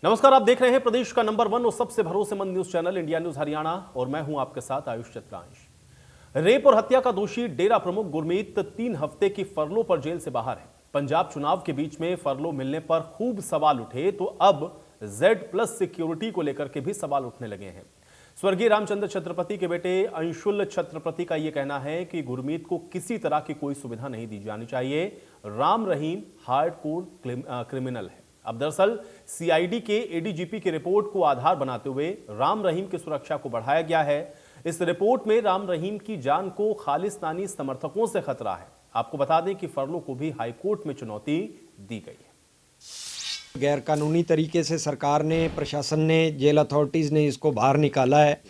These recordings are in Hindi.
नमस्कार, आप देख रहे हैं प्रदेश का नंबर 1 और सबसे भरोसेमंद news channel India news Haryana और मैं हूं आपके साथ आयुष चित्रांश। रेप और हत्या का दोषी डेरा प्रमुख गुरमीत 3 हफ्ते की फरलो पर जेल से बाहर है। पंजाब चुनाव के बीच में फरलो मिलने पर खूब सवाल उठे तो अब Z+ सिक्योरिटी को लेकर के भी सवाल उठने लगे हैं। स्वर्गीय रामचंद्र छत्रपति के बेटे अंशुल छत्रपति का यह कहना है कि गुरमीत को किसी तरह की कोई सुविधा नहीं दी जानी चाहिए। राम रहीम हार्डकोर क्रिमिनल है। अब दरअसल सीआईडी के एडीजीपी की रिपोर्ट को आधार बनाते हुए राम रहीम की सुरक्षा को बढ़ाया गया है। इस रिपोर्ट में राम रहीम की जान को खालिस्तानी समर्थकों से खतरा है। आपको बता दें कि फरलो को भी हाईकोर्ट में चुनौती दी गई है। गैर कानूनी तरीके से सरकार ने, प्रशासन ने, जेल अथॉरिटीज़ ने इसको बाहर निकाला है।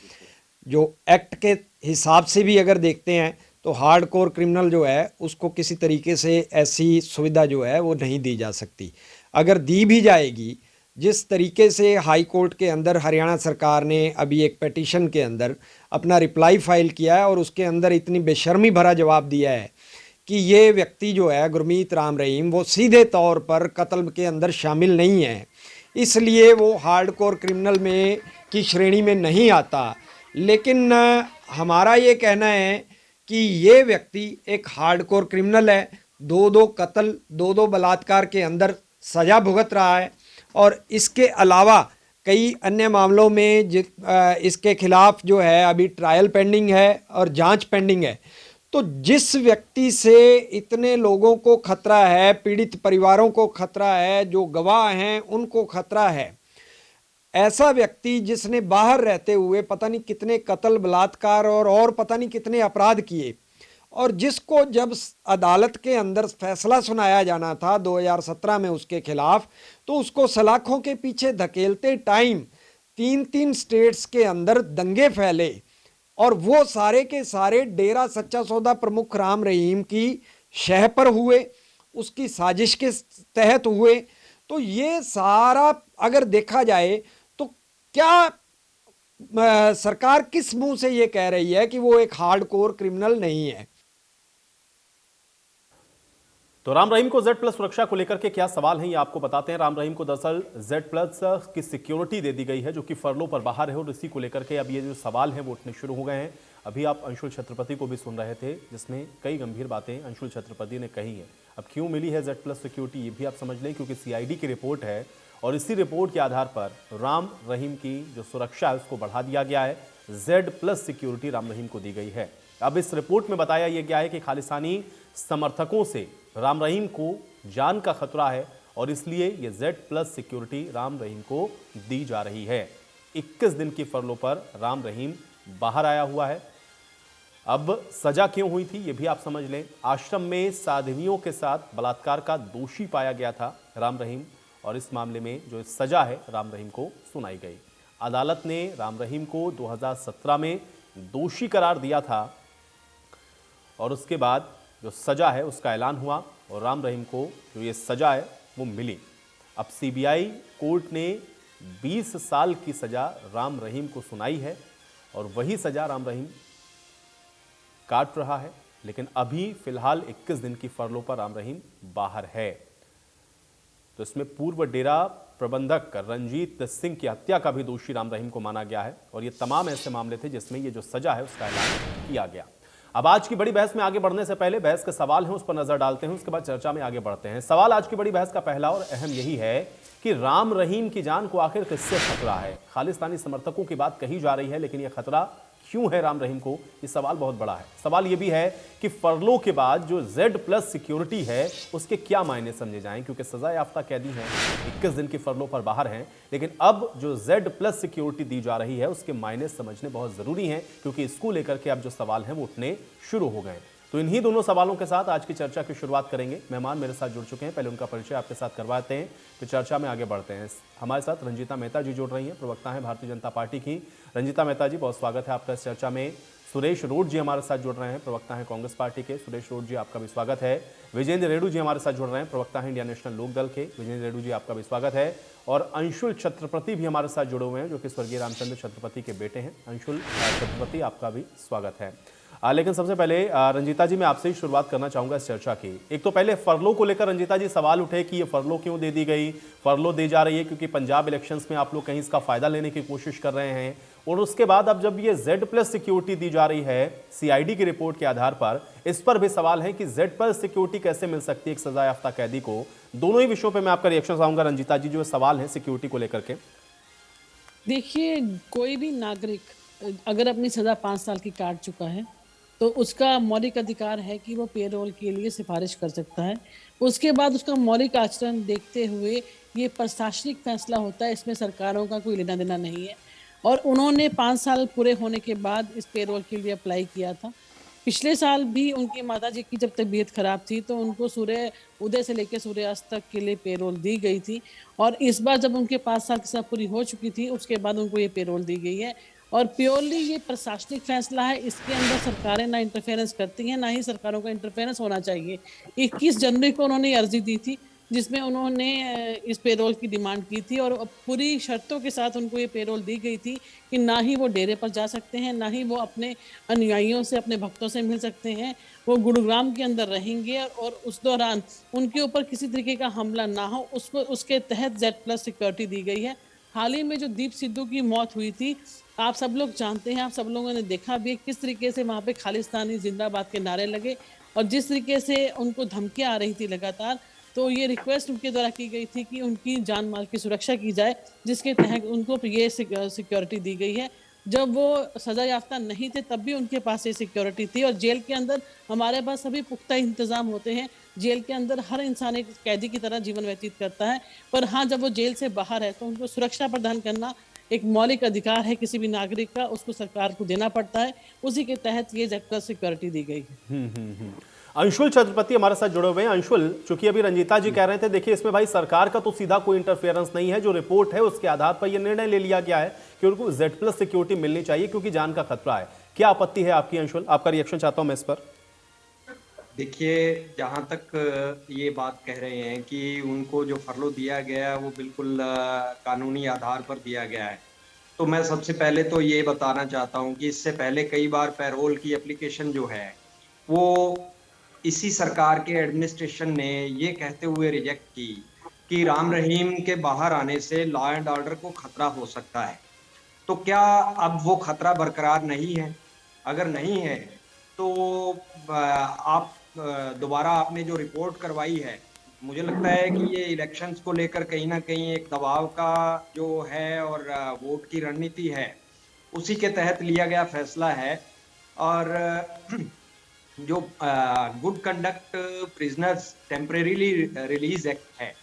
जो एक्ट के हिसाब से भी अगर देखते हैं तो हार्डकोर क्रिमिनल जो है उसको किसी तरीके से ऐसी सुविधा जो है वो नहीं दी जा सकती। अगर दी भी जाएगी, जिस तरीके से हाई कोर्ट के अंदर हरियाणा सरकार ने अभी एक पिटीशन के अंदर अपना रिप्लाई फाइल किया है और उसके अंदर इतनी बेशर्मी भरा जवाब दिया है कि ये व्यक्ति जो है गुरमीत राम रहीम वो सीधे तौर पर कत्ल के अंदर शामिल नहीं है, इसलिए वो हार्डकोर क्रिमिनल में की श्रेणी में नहीं आता। लेकिन हमारा ये कहना है कि ये व्यक्ति एक हार्डकोर क्रिमिनल है। दो कत्ल, दो बलात्कार के अंदर सज़ा भुगत रहा है और इसके अलावा कई अन्य मामलों में इसके खिलाफ जो है अभी ट्रायल पेंडिंग है और जांच पेंडिंग है। तो जिस व्यक्ति से इतने लोगों को खतरा है, पीड़ित परिवारों को खतरा है, जो गवाह हैं उनको खतरा है, ऐसा व्यक्ति जिसने बाहर रहते हुए पता नहीं कितने कत्ल, बलात्कार और पता नहीं कितने अपराध किए, और जिसको जब अदालत के अंदर फैसला सुनाया जाना था 2017 में उसके खिलाफ, तो उसको सलाखों के पीछे धकेलते टाइम 3 स्टेट्स के अंदर दंगे फैले और वो सारे के सारे डेरा सच्चा सौदा प्रमुख राम रहीम की शह पर हुए, उसकी साजिश के तहत हुए। तो ये सारा अगर देखा जाए तो क्या सरकार किस मुंह से ये कह रही है कि वो एक हार्डकोर क्रिमिनल नहीं है? तो राम रहीम को Z+ सुरक्षा को लेकर के क्या सवाल हैं, ये आपको बताते हैं। राम रहीम को दरअसल Z+ की सिक्योरिटी दे दी गई है, जो कि फरलो पर बाहर है, और इसी को लेकर के अब ये जो सवाल हैं वो उठने शुरू हो गए हैं। अभी आप अंशुल छत्रपति को भी सुन रहे थे, जिसमें कई गंभीर बातें अंशुल छत्रपति ने कही हैं। अब क्यों मिली है Z+ सिक्योरिटी, ये भी आप समझ लें, क्योंकि सीआईडी की रिपोर्ट है और इसी रिपोर्ट के आधार पर राम रहीम की जो सुरक्षा है उसको बढ़ा दिया गया है। Z+ सिक्योरिटी राम रहीम को दी गई है। अब इस रिपोर्ट में बताया यह गया है कि खालिस्तानी समर्थकों से राम रहीम को जान का खतरा है और इसलिए यह Z+ सिक्योरिटी राम रहीम को दी जा रही है। 21 दिन की फरलो पर राम रहीम बाहर आया हुआ है। अब सजा क्यों हुई थी, यह भी आप समझ लें। आश्रम में साध्वियों के साथ बलात्कार का दोषी पाया गया था राम रहीम, और इस मामले में जो सजा है राम रहीम को सुनाई गई। अदालत ने राम रहीम को 2017 में दोषी करार दिया था और उसके बाद जो सजा है उसका ऐलान हुआ और राम रहीम को जो ये सजा है वो मिली। अब सीबीआई कोर्ट ने 20 साल की सजा राम रहीम को सुनाई है और वही सजा राम रहीम काट रहा है, लेकिन अभी फिलहाल 21 दिन की फरलो पर राम रहीम बाहर है। तो इसमें पूर्व डेरा प्रबंधक रंजीत सिंह की हत्या का भी दोषी राम रहीम को माना गया है और ये तमाम ऐसे मामले थे जिसमें ये जो सजा है उसका ऐलान किया गया। अब आज की बड़ी बहस में आगे बढ़ने से पहले बहस के सवाल हैं उस पर नजर डालते हैं, उसके बाद चर्चा में आगे बढ़ते हैं। सवाल आज की बड़ी बहस का पहला और अहम यही है कि राम रहीम की जान को आखिर किससे खतरा है। खालिस्तानी समर्थकों की बात कही जा रही है, लेकिन यह खतरा क्यों है राम रहीम को, ये सवाल बहुत बड़ा है। सवाल यह भी है कि फरलो के बाद जो Z+ सिक्योरिटी है उसके क्या मायने समझे जाएं, क्योंकि सजा याफ्ता कैदी हैं, 21 दिन की फरलो पर बाहर हैं, लेकिन अब जो Z+ सिक्योरिटी दी जा रही है उसके मायने समझने बहुत जरूरी हैं, क्योंकि इसको लेकर के अब जो सवाल हैं वो उठने शुरू हो गए। तो इन्हीं दोनों सवालों के साथ आज की चर्चा की शुरुआत करेंगे। मेहमान मेरे साथ जुड़ चुके हैं, पहले उनका परिचय आपके साथ करवाते हैं, फिर चर्चा में आगे बढ़ते हैं। हमारे साथ रंजीता मेहता जी जुड़ रही हैं, प्रवक्ता हैं भारतीय जनता पार्टी की। रंजीता मेहता जी, बहुत स्वागत है आपका इस चर्चा में। सुरेश रोड जी हमारे साथ जुड़ रहे हैं, प्रवक्ता हैं कांग्रेस पार्टी के। सुरेश रोड जी, आपका भी स्वागत है। विजेंद्र रेड्डू जी हमारे साथ जुड़ रहे हैं, प्रवक्ता हैं इंडिया नेशनल लोक दल के। विजेंद्र रेड्डू जी, आपका भी स्वागत है। और अंशुल छत्रपति भी हमारे साथ जुड़े हुए हैं, जो कि स्वर्गीय रामचंद्र छत्रपति के बेटे हैं। अंशुल छत्रपति, आपका भी स्वागत है। लेकिन सबसे पहले रंजीता जी मैं आपसे ही शुरुआत करना चाहूंगा इस चर्चा की। एक तो पहले फरलो को लेकर रंजीता जी सवाल उठे कि ये फरलो क्यों दे दी गई, फरलो दी जा रही है क्योंकि पंजाब इलेक्शंस में आप लोग कहीं इसका फायदा लेने की कोशिश कर रहे हैं, और उसके बाद अब जब ये Z+ सिक्योरिटी दी जा रही है CID की रिपोर्ट के आधार पर, इस पर भी सवाल है कि Z+ सिक्योरिटी कैसे मिल सकती है एक सजा याफ्ता कैदी को। दोनों ही विषयों पर मैं आपका रिएक्शन चाहूंगा रंजीता जी, जो सवाल है सिक्योरिटी को लेकर के। देखिए, कोई भी नागरिक अगर अपनी सज़ा 5 साल की काट चुका है तो उसका मौलिक अधिकार है कि वो पेरोल के लिए सिफारिश कर सकता है। उसके बाद उसका मौलिक आचरण देखते हुए ये प्रशासनिक फैसला होता है, इसमें सरकारों का कोई लेना देना नहीं है। और उन्होंने 5 साल पूरे होने के बाद इस पेरोल के लिए अप्लाई किया था। पिछले साल भी उनकी माताजी की जब तबीयत खराब थी तो उनको सूर्य उदय से लेकर सूर्यास्त तक के लिए पेरोल दी गई थी, और इस बार जब उनके 5 साल की सजा पूरी हो चुकी थी उसके बाद उनको ये पेरोल दी गई है। और प्योरली ये प्रशासनिक फैसला है, इसके अंदर सरकारें ना इंटरफेरेंस करती हैं, ना ही सरकारों का इंटरफेरेंस होना चाहिए। 21 जनवरी को उन्होंने ये अर्जी दी थी जिसमें उन्होंने इस पेरोल की डिमांड की थी, और पूरी शर्तों के साथ उनको ये पेरोल दी गई थी कि ना ही वो डेरे पर जा सकते हैं, ना ही वो अपने अनुयायियों से, अपने भक्तों से मिल सकते हैं। वो गुरुग्राम के अंदर रहेंगे और उस दौरान उनके ऊपर किसी तरीके का हमला ना हो, उसके तहत Z+ सिक्योरिटी दी गई है। हाल ही में जो दीप सिद्धू की मौत हुई थी, आप सब लोग जानते हैं, आप सब लोगों ने देखा भी किस तरीके से वहाँ पे खालिस्तानी जिंदाबाद के नारे लगे और जिस तरीके से उनको धमकियां आ रही थी लगातार। तो ये रिक्वेस्ट उनके द्वारा की गई थी कि उनकी जान माल की सुरक्षा की जाए, जिसके तहत उनको ये सिक्योरिटी दी गई है। जब वो सजा याफ्ता नहीं थे तब भी उनके पास ये सिक्योरिटी थी, और जेल के अंदर हमारे पास सभी पुख्ता इंतजाम होते हैं। जेल के अंदर हर इंसान एक कैदी की तरह जीवन व्यतीत करता है, पर हाँ, जब वो जेल से बाहर है तो उनको सुरक्षा प्रदान करना एक मौलिक अधिकार है किसी भी नागरिक का, उसको सरकार को देना पड़ता है। उसी के तहत ये Z+ सिक्योरिटी दी गई है। अंशुल छत्रपति हमारे साथ जुड़े हुए हैं। अंशुल, चूंकि अभी रंजीता जी कह रहे थे, देखिए इसमें भाई सरकार का तो सीधा कोई इंटरफेरेंस नहीं है, जो रिपोर्ट है उसके आधार पर यह निर्णय ले लिया गया है कि उनको Z+ सिक्योरिटी मिलनी चाहिए क्योंकि जान का खतरा है। क्या आपत्ति है आपकी अंशुल? आपका रिएक्शन चाहता हूं मैं इस पर। देखिए, जहां तक ये बात कह रहे हैं कि उनको जो फरलो दिया गया है वो बिल्कुल कानूनी आधार पर दिया गया है, तो मैं सबसे पहले तो ये बताना चाहता हूं कि इससे पहले कई बार पैरोल की एप्लीकेशन जो है वो इसी सरकार के एडमिनिस्ट्रेशन ने ये कहते हुए रिजेक्ट की कि राम रहीम के बाहर आने से लॉ एंड ऑर्डर को खतरा हो सकता है। तो क्या अब वो खतरा बरकरार नहीं है? अगर नहीं है तो आप दोबारा आपने जो रिपोर्ट करवाई है, मुझे लगता है कि ये इलेक्शंस को लेकर कहीं ना कहीं एक दबाव का जो है और वोट की रणनीति है, उसी के तहत लिया गया फैसला है। और जो good conduct prisoners temporarily release act है,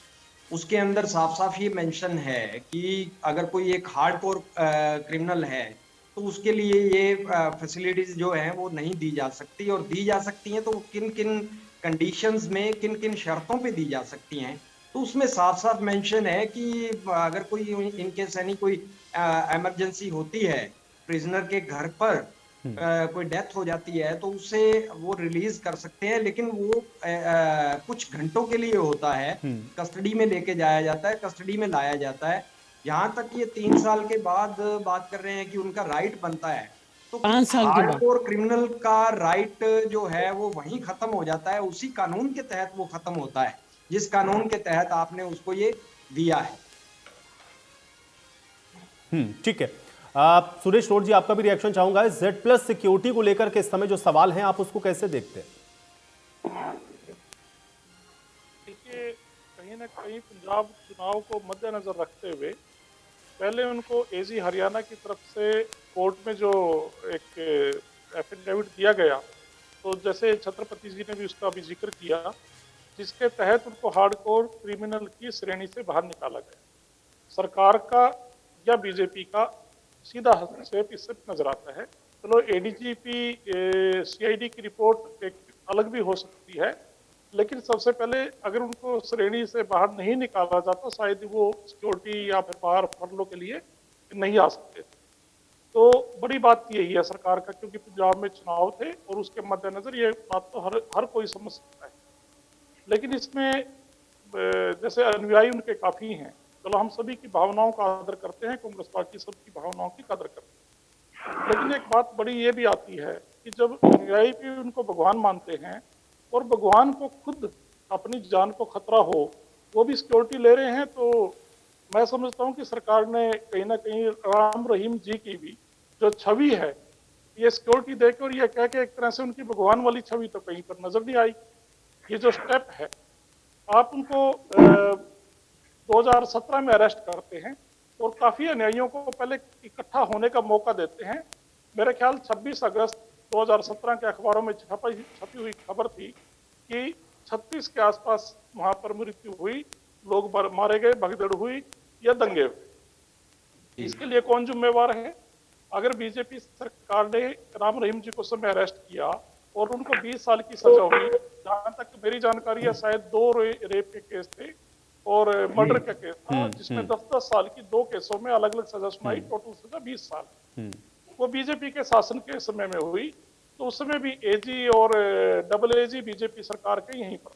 उसके अंदर साफ साफ ये मेंशन है कि अगर कोई एक हार्डकोर क्रिमिनल है तो उसके लिए ये फैसिलिटीज जो हैं वो नहीं दी जा सकती, और दी जा सकती हैं तो किन किन कंडीशंस में, किन किन शर्तों पे दी जा सकती हैं, तो उसमें साफ साफ मेंशन है कि अगर कोई इनकेस यानी कोई इमरजेंसी होती है, प्रिजनर के घर पर कोई डेथ हो जाती है तो उसे वो रिलीज कर सकते हैं, लेकिन वो कुछ घंटों के लिए होता है, कस्टडी में लेके जाया जाता है, कस्टडी में लाया जाता है। यहाँ तक ये 3 साल के बाद बात कर रहे हैं कि उनका राइट बनता है, तो 5 साल के बाद हार्डकोर क्रिमिनल का राइट जो है वो वहीं खत्म हो जाता है, उसी कानून के तहत वो खत्म होता है जिस कानून के तहत आपने उसको ये दिया है। ठीक है। सुरेश रोड जी, आपका भी रिएक्शन चाहूंगा। Z+ सिक्योरिटी को लेकर के इस समय जो सवाल हैं, आप उसको कैसे देखते हैं? देखिए, कहीं ना कहीं पंजाब चुनाव को मद्देनजर रखते हुए पहले उनको AG हरियाणा की तरफ से कोर्ट में जो एक एफिडेविट दिया गया, तो जैसे छत्रपति जी ने भी उसका भी जिक्र किया, जिसके तहत उनको हार्डकोर क्रिमिनल की श्रेणी से बाहर निकाला गया। सरकार का या बीजेपी का सीधा हस्तक्षेप इससे नजर आता है। चलो ADGP CID की रिपोर्ट एक अलग भी हो सकती है, लेकिन सबसे पहले अगर उनको श्रेणी से बाहर नहीं निकाला जाता, शायद वो सिक्योरिटी या फिर बाहर फरलो के लिए नहीं आ सकते। तो बड़ी बात यही है सरकार का, क्योंकि पंजाब में चुनाव थे और उसके मद्देनजर ये बात तो हर कोई समझ सकता है। लेकिन इसमें जैसे अनुयायी उनके काफ़ी हैं, चलो हम सभी की भावनाओं का आदर करते हैं, कांग्रेस पार्टी सबकी भावनाओं की कदर करती है, लेकिन एक बात बड़ी ये भी आती है कि जब अनुयायी भी उनको भगवान मानते हैं और भगवान को खुद अपनी जान को खतरा हो, वो भी सिक्योरिटी ले रहे हैं, तो मैं समझता हूँ कि सरकार ने कहीं ना कहीं राम रहीम जी की भी जो छवि है, ये सिक्योरिटी देकर और ये कह के एक तरह से उनकी भगवान वाली छवि तो कहीं पर नजर नहीं आई। ये जो स्टेप है, आप उनको 2017 में अरेस्ट करते हैं और काफी अनुयायियों को पहले इकट्ठा होने का मौका देते हैं। मेरे ख्याल 26 अगस्त 2017 के अखबारों में छपी हुई खबर थी कि 36 के आसपास वहां पर मृत्यु हुई, लोग मारे गए, भगदड़ हुई या दंगे हुए। इसके लिए कौन जिम्मेवार है? अगर बीजेपी सरकार ने राम रहीम जी को समय अरेस्ट किया और उनको 20 साल की सजा हुई, जहां तक मेरी जानकारी है शायद 2 रेप के केस थे और मर्डर का केस था, जिसमें 10-10 साल की 2 केसों में अलग अलग सजा सुनाई, टोटल सजा 20 साल। वो बीजेपी के शासन के समय में हुई, तो उस समय भी एजी और डबल एजी बीजेपी सरकार के यहीं पर।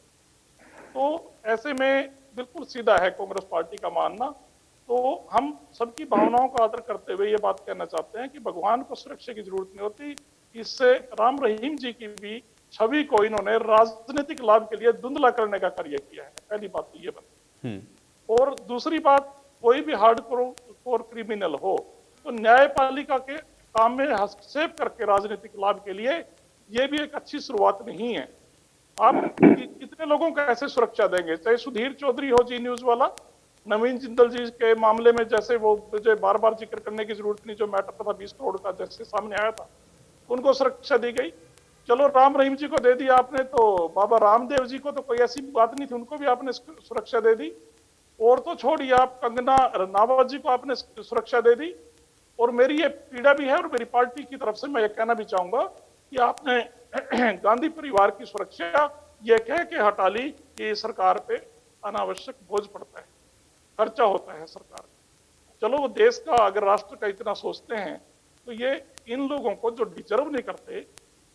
तो ऐसे में बिल्कुल सीधा है कांग्रेस पार्टी का मानना। तो हम सबकी भावनाओं का आदर करते हुए ये बात कहना चाहते हैं कि भगवान को सुरक्षा की जरूरत नहीं होती। इससे राम रहीम जी की भी छवि को इन्होंने राजनीतिक लाभ के लिए धुंधला करने का कार्य किया है। पहली बात तो ये बनती। और दूसरी बात, कोई भी हार्डकोर क्रिमिनल हो तो न्यायपालिका के काम में हस्तक्षेप करके राजनीतिक लाभ के लिए, ये भी एक अच्छी शुरुआत नहीं है। आप कितने लोगों को ऐसे सुरक्षा देंगे? चाहे सुधीर चौधरी हो जी न्यूज वाला, नवीन जिंदल जी के मामले में जैसे वो मुझे बार बार जिक्र करने की जरूरत नहीं, जो मैटर था 20 करोड़ का जैसे सामने आया था, उनको सुरक्षा दी गई। चलो राम रहीम जी को दे दी आपने, तो बाबा रामदेव जी को तो कोई ऐसी बात नहीं थी, उनको भी आपने सुरक्षा दे दी। और तो छोड़िए, आप कंगना रनावत जी को आपने सुरक्षा दे दी। और मेरी ये पीड़ा भी है और मेरी पार्टी की तरफ से मैं ये कहना भी चाहूंगा कि आपने गांधी परिवार की सुरक्षा ये कह के हटा ली कि सरकार पे अनावश्यक बोझ पड़ता है, खर्चा होता है सरकार। चलो वो देश का, अगर राष्ट्र का इतना सोचते हैं तो ये इन लोगों को जो डिजर्व नहीं करते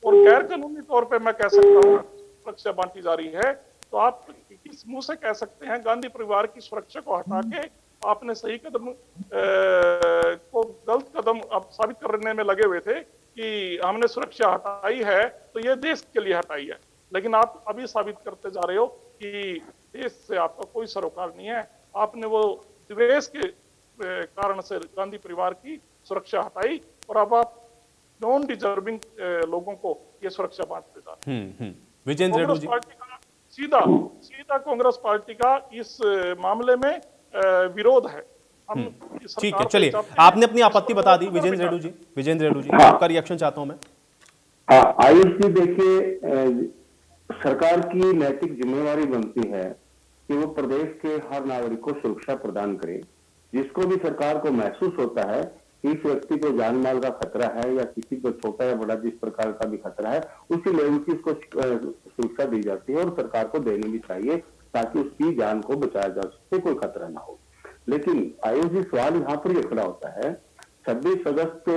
और गैर कानूनी तौर पे मैं कह सकता हूँ सुरक्षा बांटी जा रही है, तो आप किस मुंह से कह सकते हैं गांधी परिवार की सुरक्षा को हटा के आपने सही कदम को गलत कदम आप साबित करने में लगे हुए थे कि हमने सुरक्षा हटाई है तो ये देश के लिए हटाई है। लेकिन आप अभी साबित करते जा रहे हो कि देश से आपका कोई सरोकार नहीं है। आपने वो द्वेष के कारण से गांधी परिवार की सुरक्षा हटाई और अब आप नॉन डिजर्विंग लोगों को ये सुरक्षा बांटते जा रहे हैं। विजेंद्र रेड्डी जी, पार्टी का सीधा कांग्रेस पार्टी का इस मामले में विरोध है। हम ठीक है, चलिए आपने अपनी आपत्ति बता दी। विजेंद्र रेड्डी जी आपका रिएक्शन चाहता हूं मैं। आयुष जी, देखिए, सरकार की नैतिक जिम्मेवारी बनती है कि वो प्रदेश के हर नागरिक को सुरक्षा प्रदान करे। जिसको भी सरकार को महसूस होता है कि इस व्यक्ति को जान माल का खतरा है या किसी को छोटा या बड़ा जिस प्रकार का भी खतरा है, उसी लेवल की उसको सुरक्षा दी जाती है और सरकार को देनी भी चाहिए ताकि उसकी जान को बचाया जा सके, कोई खतरा ना हो। लेकिन आयुष जी, सवाल यहाँ पर यह खड़ा होता है, 26 अगस्त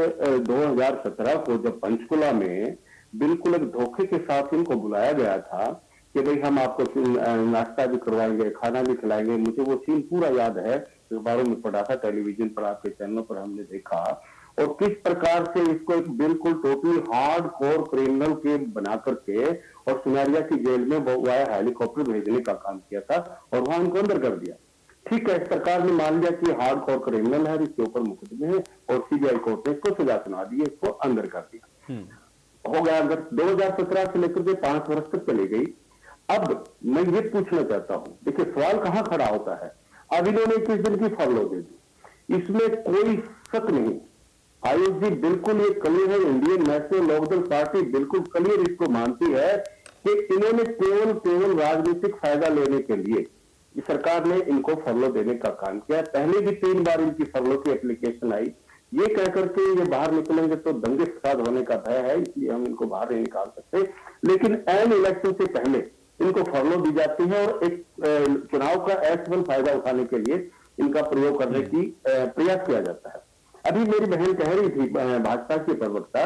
2017 को जब पंचकुला में बिल्कुल एक धोखे के साथ इनको बुलाया गया था कि भाई हम आपको नाश्ता भी करवाएंगे, खाना भी खिलाएंगे, मुझे वो सीन पूरा याद है, अखबारों में पढ़ा था, टेलीविजन पर, आपके चैनलों पर हमने देखा, और किस प्रकार से इसको एक बिल्कुल टोटली हार्ड कोर क्रिमिनल के बना करके और सुनारिया की जेल में वाया हेलीकॉप्टर भेजने का काम किया था और वहां उनको अंदर कर दिया। ठीक है, सरकार ने मान लिया कि हार्ड कोर क्रिमिनल है, इसके ऊपर मुकदमे है और सीबीआई कोर्ट ने इसको सजा सुना दी, इसको अंदर कर दिया। हो गया, अगर 2017 से लेकर के 5 वर्ष तक चली गई। अब मैं ये पूछना चाहता हूं, देखिए सवाल कहां खड़ा होता है, अब इन्होंने 21 दिन की फरलो दे दी, इसमें कोई शक नहीं। आयुष जी, बिल्कुल ये क्लियर है, इंडियन नेशनल लोकदल पार्टी बिल्कुल क्लियर इसको मानती है कि इन्होंने केवल राजनीतिक फायदा लेने के लिए सरकार ने इनको फरलो देने का काम किया। पहले भी 3 बार इनकी फरलो की एप्लीकेशन आई, ये कहकर के ये बाहर निकलेंगे तो दंगे फसाद होने का भय है, इसलिए हम इनको बाहर नहीं निकाल सकते। लेकिन एन इलेक्शन से पहले इनको फरलो दी जाती है और एक चुनाव का एक्चुअल फायदा उठाने के लिए इनका प्रयोग करने की प्रयास किया जाता है। अभी मेरी बहन कह रही थी, भाजपा के प्रवक्ता,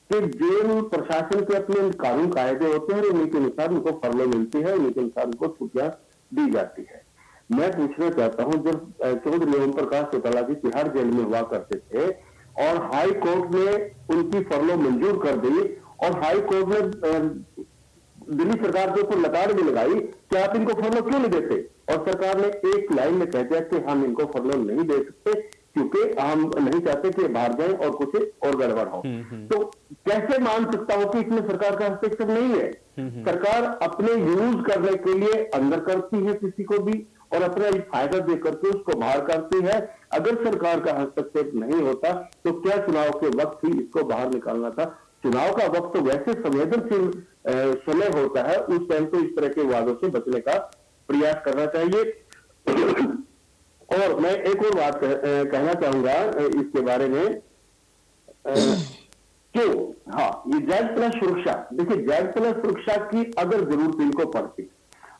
कि जेल प्रशासन के अपने कानून कायदे होते हैं और उनके अनुसार उनको फरलो मिलती है, उनके अनुसार उनको छुट्टियां दी जाती है। मैं पूछना चाहता हूं, जब चौधरी ओम प्रकाश चौटाला जी तिहाड़ जेल में हुआ करते थे और हाई कोर्ट ने उनकी फरलो मंजूर कर दी और हाई कोर्ट ने दिल्ली सरकार के ऊपर लताड़ भी लगाई कि आप इनको फरलो क्यों नहीं देते, और सरकार ने एक लाइन में कह दिया कि हम इनको फरलो नहीं दे सकते क्योंकि हम नहीं चाहते कि बाहर जाएं और कुछ और गड़बड़ हो। तो कैसे मान सकता हूं कि इसमें सरकार का हस्तक्षेप नहीं है। सरकार अपने यूज करने के लिए अंदर करती है किसी को भी, और अपना फायदा दे करके उसको बाहर करती है। अगर सरकार का हस्तक्षेप नहीं होता तो क्या चुनाव के वक्त ही इसको बाहर निकालना था। चुनाव का वक्त तो वैसे संवेदनशील समय होता है, उस टाइम तो इस तरह के वादों से बचने का प्रयास करना चाहिए। और मैं एक और बात कहना चाहूंगा इसके बारे में क्यों, हाँ, ये जेड प्लस सुरक्षा, देखिए जेड प्लस सुरक्षा की अगर जरूरत इनको पड़ती,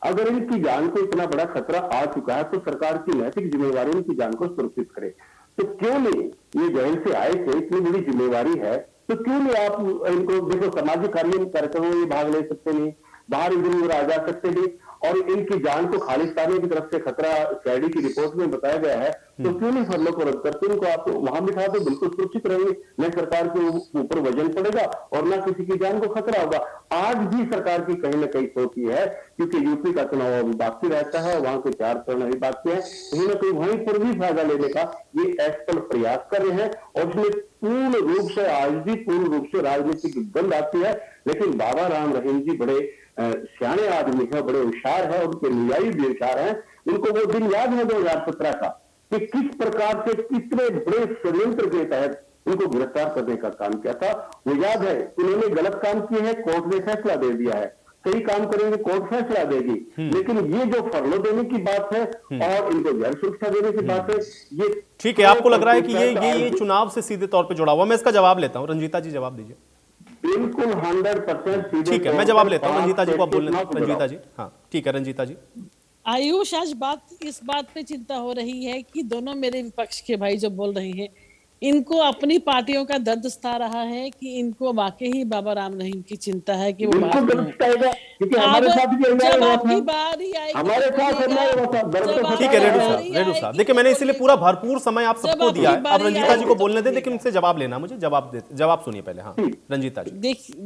अगर इनकी जान को इतना बड़ा खतरा आ चुका है तो सरकार की नैतिक जिम्मेवारी इनकी जान को सुरक्षित करे। तो क्यों नहीं, ये जेल से आए थे, इतनी बड़ी जिम्मेवारी है, तो क्यों नहीं आप इनको, देखो सामाजिक कार्य कार्यक्रमों में भाग ले सकते नहीं, बाहर इधर उधर आ जा सकते नहीं, और इनकी जान को खालिस्तानियों की तरफ से खतरा सीआईडी की रिपोर्ट में बताया गया है, तो क्यों नहीं फरलों को रद्द करते, इनको आप वहां बिठा दो, बिल्कुल सुरक्षित रहेंगे, न सरकार के ऊपर वजन पड़ेगा और ना किसी की जान को खतरा होगा। आज भी सरकार की कहीं ना कहीं सोच ये है, क्योंकि यूपी का चुनाव अभी बाकी रहता है, वहां के 4 चरण अभी बाकी है, कहीं ना कहीं वहीं पर भी फायदा लेने का ये एक्सपर्ट प्रयास कर रहे हैं, और इसमें पूर्ण रूप से आज भी पूर्ण रूप से राजनीतिक गंध आती है। लेकिन बाबा राम रहीम जी बड़े सियाने आदमी है, बड़े होशियार है, उनके न्यायी भी होशियार है। उनको वो दिन याद है 2017 का कि किस प्रकार से कितने बड़े षड्यंत्र के तहत उनको गिरफ्तार करने का काम किया था, वो याद है। उन्होंने गलत काम किए हैं, कोर्ट ने फैसला दे दिया है, सही काम करेंगे कोर्ट फैसला देगी। लेकिन ये जो फरलो देने की बात है और इनको जेल सुरक्षा देने की बात है, ये ठीक है। आपको लग रहा है कि ये चुनाव से सीधे तौर पे जुड़ा हुआ। मैं इसका जवाब लेता हूं, रंजीता जी जवाब दीजिए। बिल्कुल 100% सीधे। ठीक है, मैं जवाब लेता हूं। रंजीता जी को आप बोलने, रंजीता जी, हाँ ठीक है रंजीता जी। आयुष, आज इस बात पे चिंता हो रही है कि दोनों मेरे विपक्ष के भाई जो बोल रहे हैं, इनको अपनी पार्टियों का दर्द सता रहा है कि इनको वाकई ही बाबा राम रहीम की चिंता है कि वो जब आपकी बारी आएगी, ठीक है रेडू साहब, देखिए मैंने इसीलिए पूरा भरपूर समय आप सबको दिया है। अब रंजीता जी को बोलने दें, लेकिन उनसे जवाब लेना, मुझे जवाब सुनिए पहले। हाँ रंजीता जी।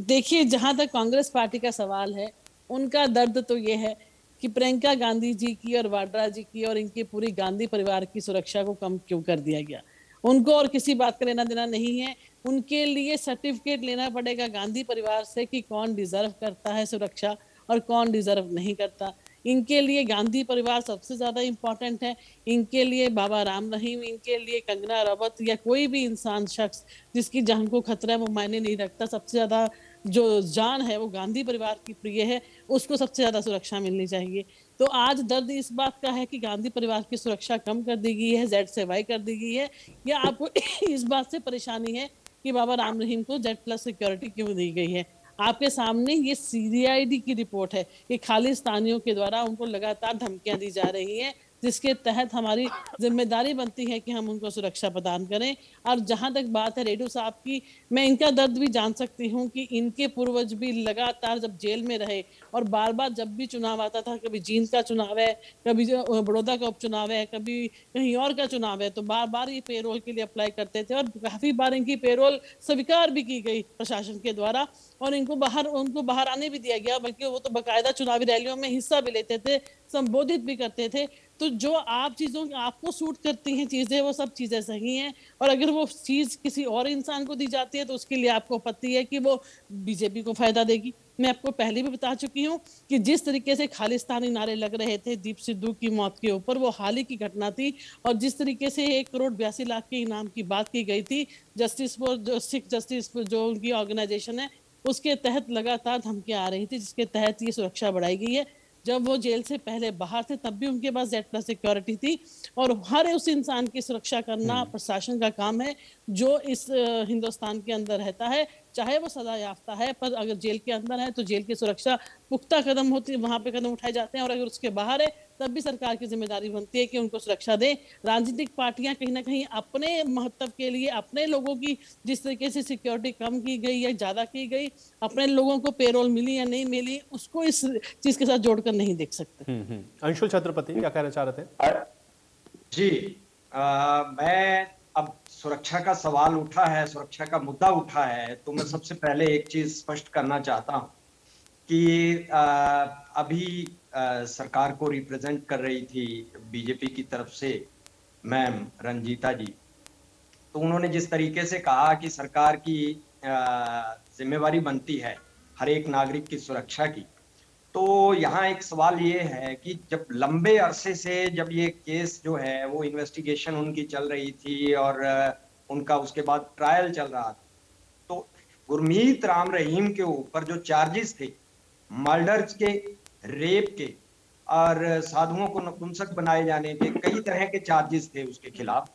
देखिए, जहां तक कांग्रेस पार्टी का सवाल है, उनका दर्द तो ये है कि प्रियंका गांधी जी की और वाड्रा जी की और इनके पूरी गांधी परिवार की सुरक्षा को कम क्यों कर दिया गया। उनको और किसी बात का लेना देना नहीं है। उनके लिए सर्टिफिकेट लेना पड़ेगा गांधी परिवार से कि कौन डिजर्व करता है सुरक्षा और कौन डिजर्व नहीं करता। इनके लिए गांधी परिवार सबसे ज्यादा इंपॉर्टेंट है। इनके लिए बाबा राम रहीम, इनके लिए कंगना रनौत या कोई भी इंसान शख्स जिसकी जान को खतरा है वो मायने नहीं रखता। सबसे ज्यादा जो जान है वो गांधी परिवार की प्रिय है, उसको सबसे ज्यादा सुरक्षा मिलनी चाहिए। तो आज दर्द इस बात का है कि गांधी परिवार की सुरक्षा कम कर दी गई है, जेड से वाई कर दी गई है, या आपको इस बात से परेशानी है कि बाबा राम रहीम को जेड प्लस सिक्योरिटी क्यों दी गई है। आपके सामने ये सीआईडी की रिपोर्ट है कि खालिस्तानियों के द्वारा उनको लगातार धमकियां दी जा रही हैं, जिसके तहत हमारी जिम्मेदारी बनती है कि हम उनको सुरक्षा प्रदान करें। और जहां तक बात है रेडू साहब की, मैं इनका दर्द भी जान सकती हूं कि इनके पूर्वज भी लगातार जब जेल में रहे और बार बार जब भी चुनाव आता था, कभी जींद का चुनाव है, कभी बड़ौदा का उपचुनाव है, कभी कहीं और का चुनाव है, तो बार बार ये पेरोल के लिए अप्लाई करते थे और काफी बार इनकी पेरोल स्वीकार भी की गई प्रशासन के द्वारा और उनको बाहर आने भी दिया गया, बल्कि वो तो बाकायदा चुनावी रैलियों में हिस्सा भी लेते थे, संबोधित भी करते थे। तो जो आप चीजों आपको सूट करती हैं चीजें, वो सब चीजें सही हैं, और अगर वो चीज किसी और इंसान को दी जाती है तो उसके लिए आपको आपत्ति है कि वो बीजेपी को फायदा देगी। मैं आपको पहले भी बता चुकी हूँ कि जिस तरीके से खालिस्तानी नारे लग रहे थे दीप सिद्धू की मौत के ऊपर, वो हाल ही की घटना थी, और जिस तरीके से 1,82,00,000 के इनाम की बात की गई थी जस्टिस फॉर सिख जस्टिस जो उनकी ऑर्गेनाइजेशन है, उसके तहत लगातार धमकियां आ रही थी, जिसके तहत ये सुरक्षा बढ़ाई गई है। जब वो जेल से पहले बाहर थे तब भी उनके पास जेड प्लस सिक्योरिटी थी, और हर उस इंसान की सुरक्षा करना प्रशासन का काम है जो इस हिंदुस्तान के अंदर रहता है, चाहे वो सजा याफ्ता है, पर अगर जेल के अंदर है तो जेल की सुरक्षा पुख्ता कदम होती है, वहां पे कदम उठाए जाते हैं, और अगर उसके बाहर है तब भी सरकार की जिम्मेदारी बनती है कि उनको सुरक्षा दे। राजनीतिक पार्टियां कहीं ना कहीं अपने महत्व के लिए अपने लोगों की जिस तरीके से सिक्योरिटी कम की गई या ज्यादा की गई, अपने लोगों को पेरोल मिली या नहीं मिली, उसको इस चीज के साथ जोड़कर नहीं देख सकते। अंशुल छत्रपति क्या कहना चाह रहे थे? जी मैं अब सुरक्षा का सवाल उठा है, सुरक्षा का मुद्दा उठा है, तो मैं सबसे पहले एक चीज स्पष्ट करना चाहता हूँ कि अभी सरकार को रिप्रेजेंट कर रही थी बीजेपी की तरफ से मैम रंजीता जी, तो उन्होंने जिस तरीके से कहा कि सरकार की जिम्मेवारी बनती है हर एक नागरिक की सुरक्षा की, तो यहाँ एक सवाल ये है कि जब लंबे अरसे से जब ये केस जो है वो इन्वेस्टिगेशन उनकी चल रही थी और उनका उसके बाद ट्रायल चल रहा था, तो गुरमीत राम रहीम के ऊपर जो चार्जेस थे मर्डर्स के, रेप के और साधुओं को नपुंसक बनाए जाने के, कई तरह के चार्जेस थे उसके खिलाफ।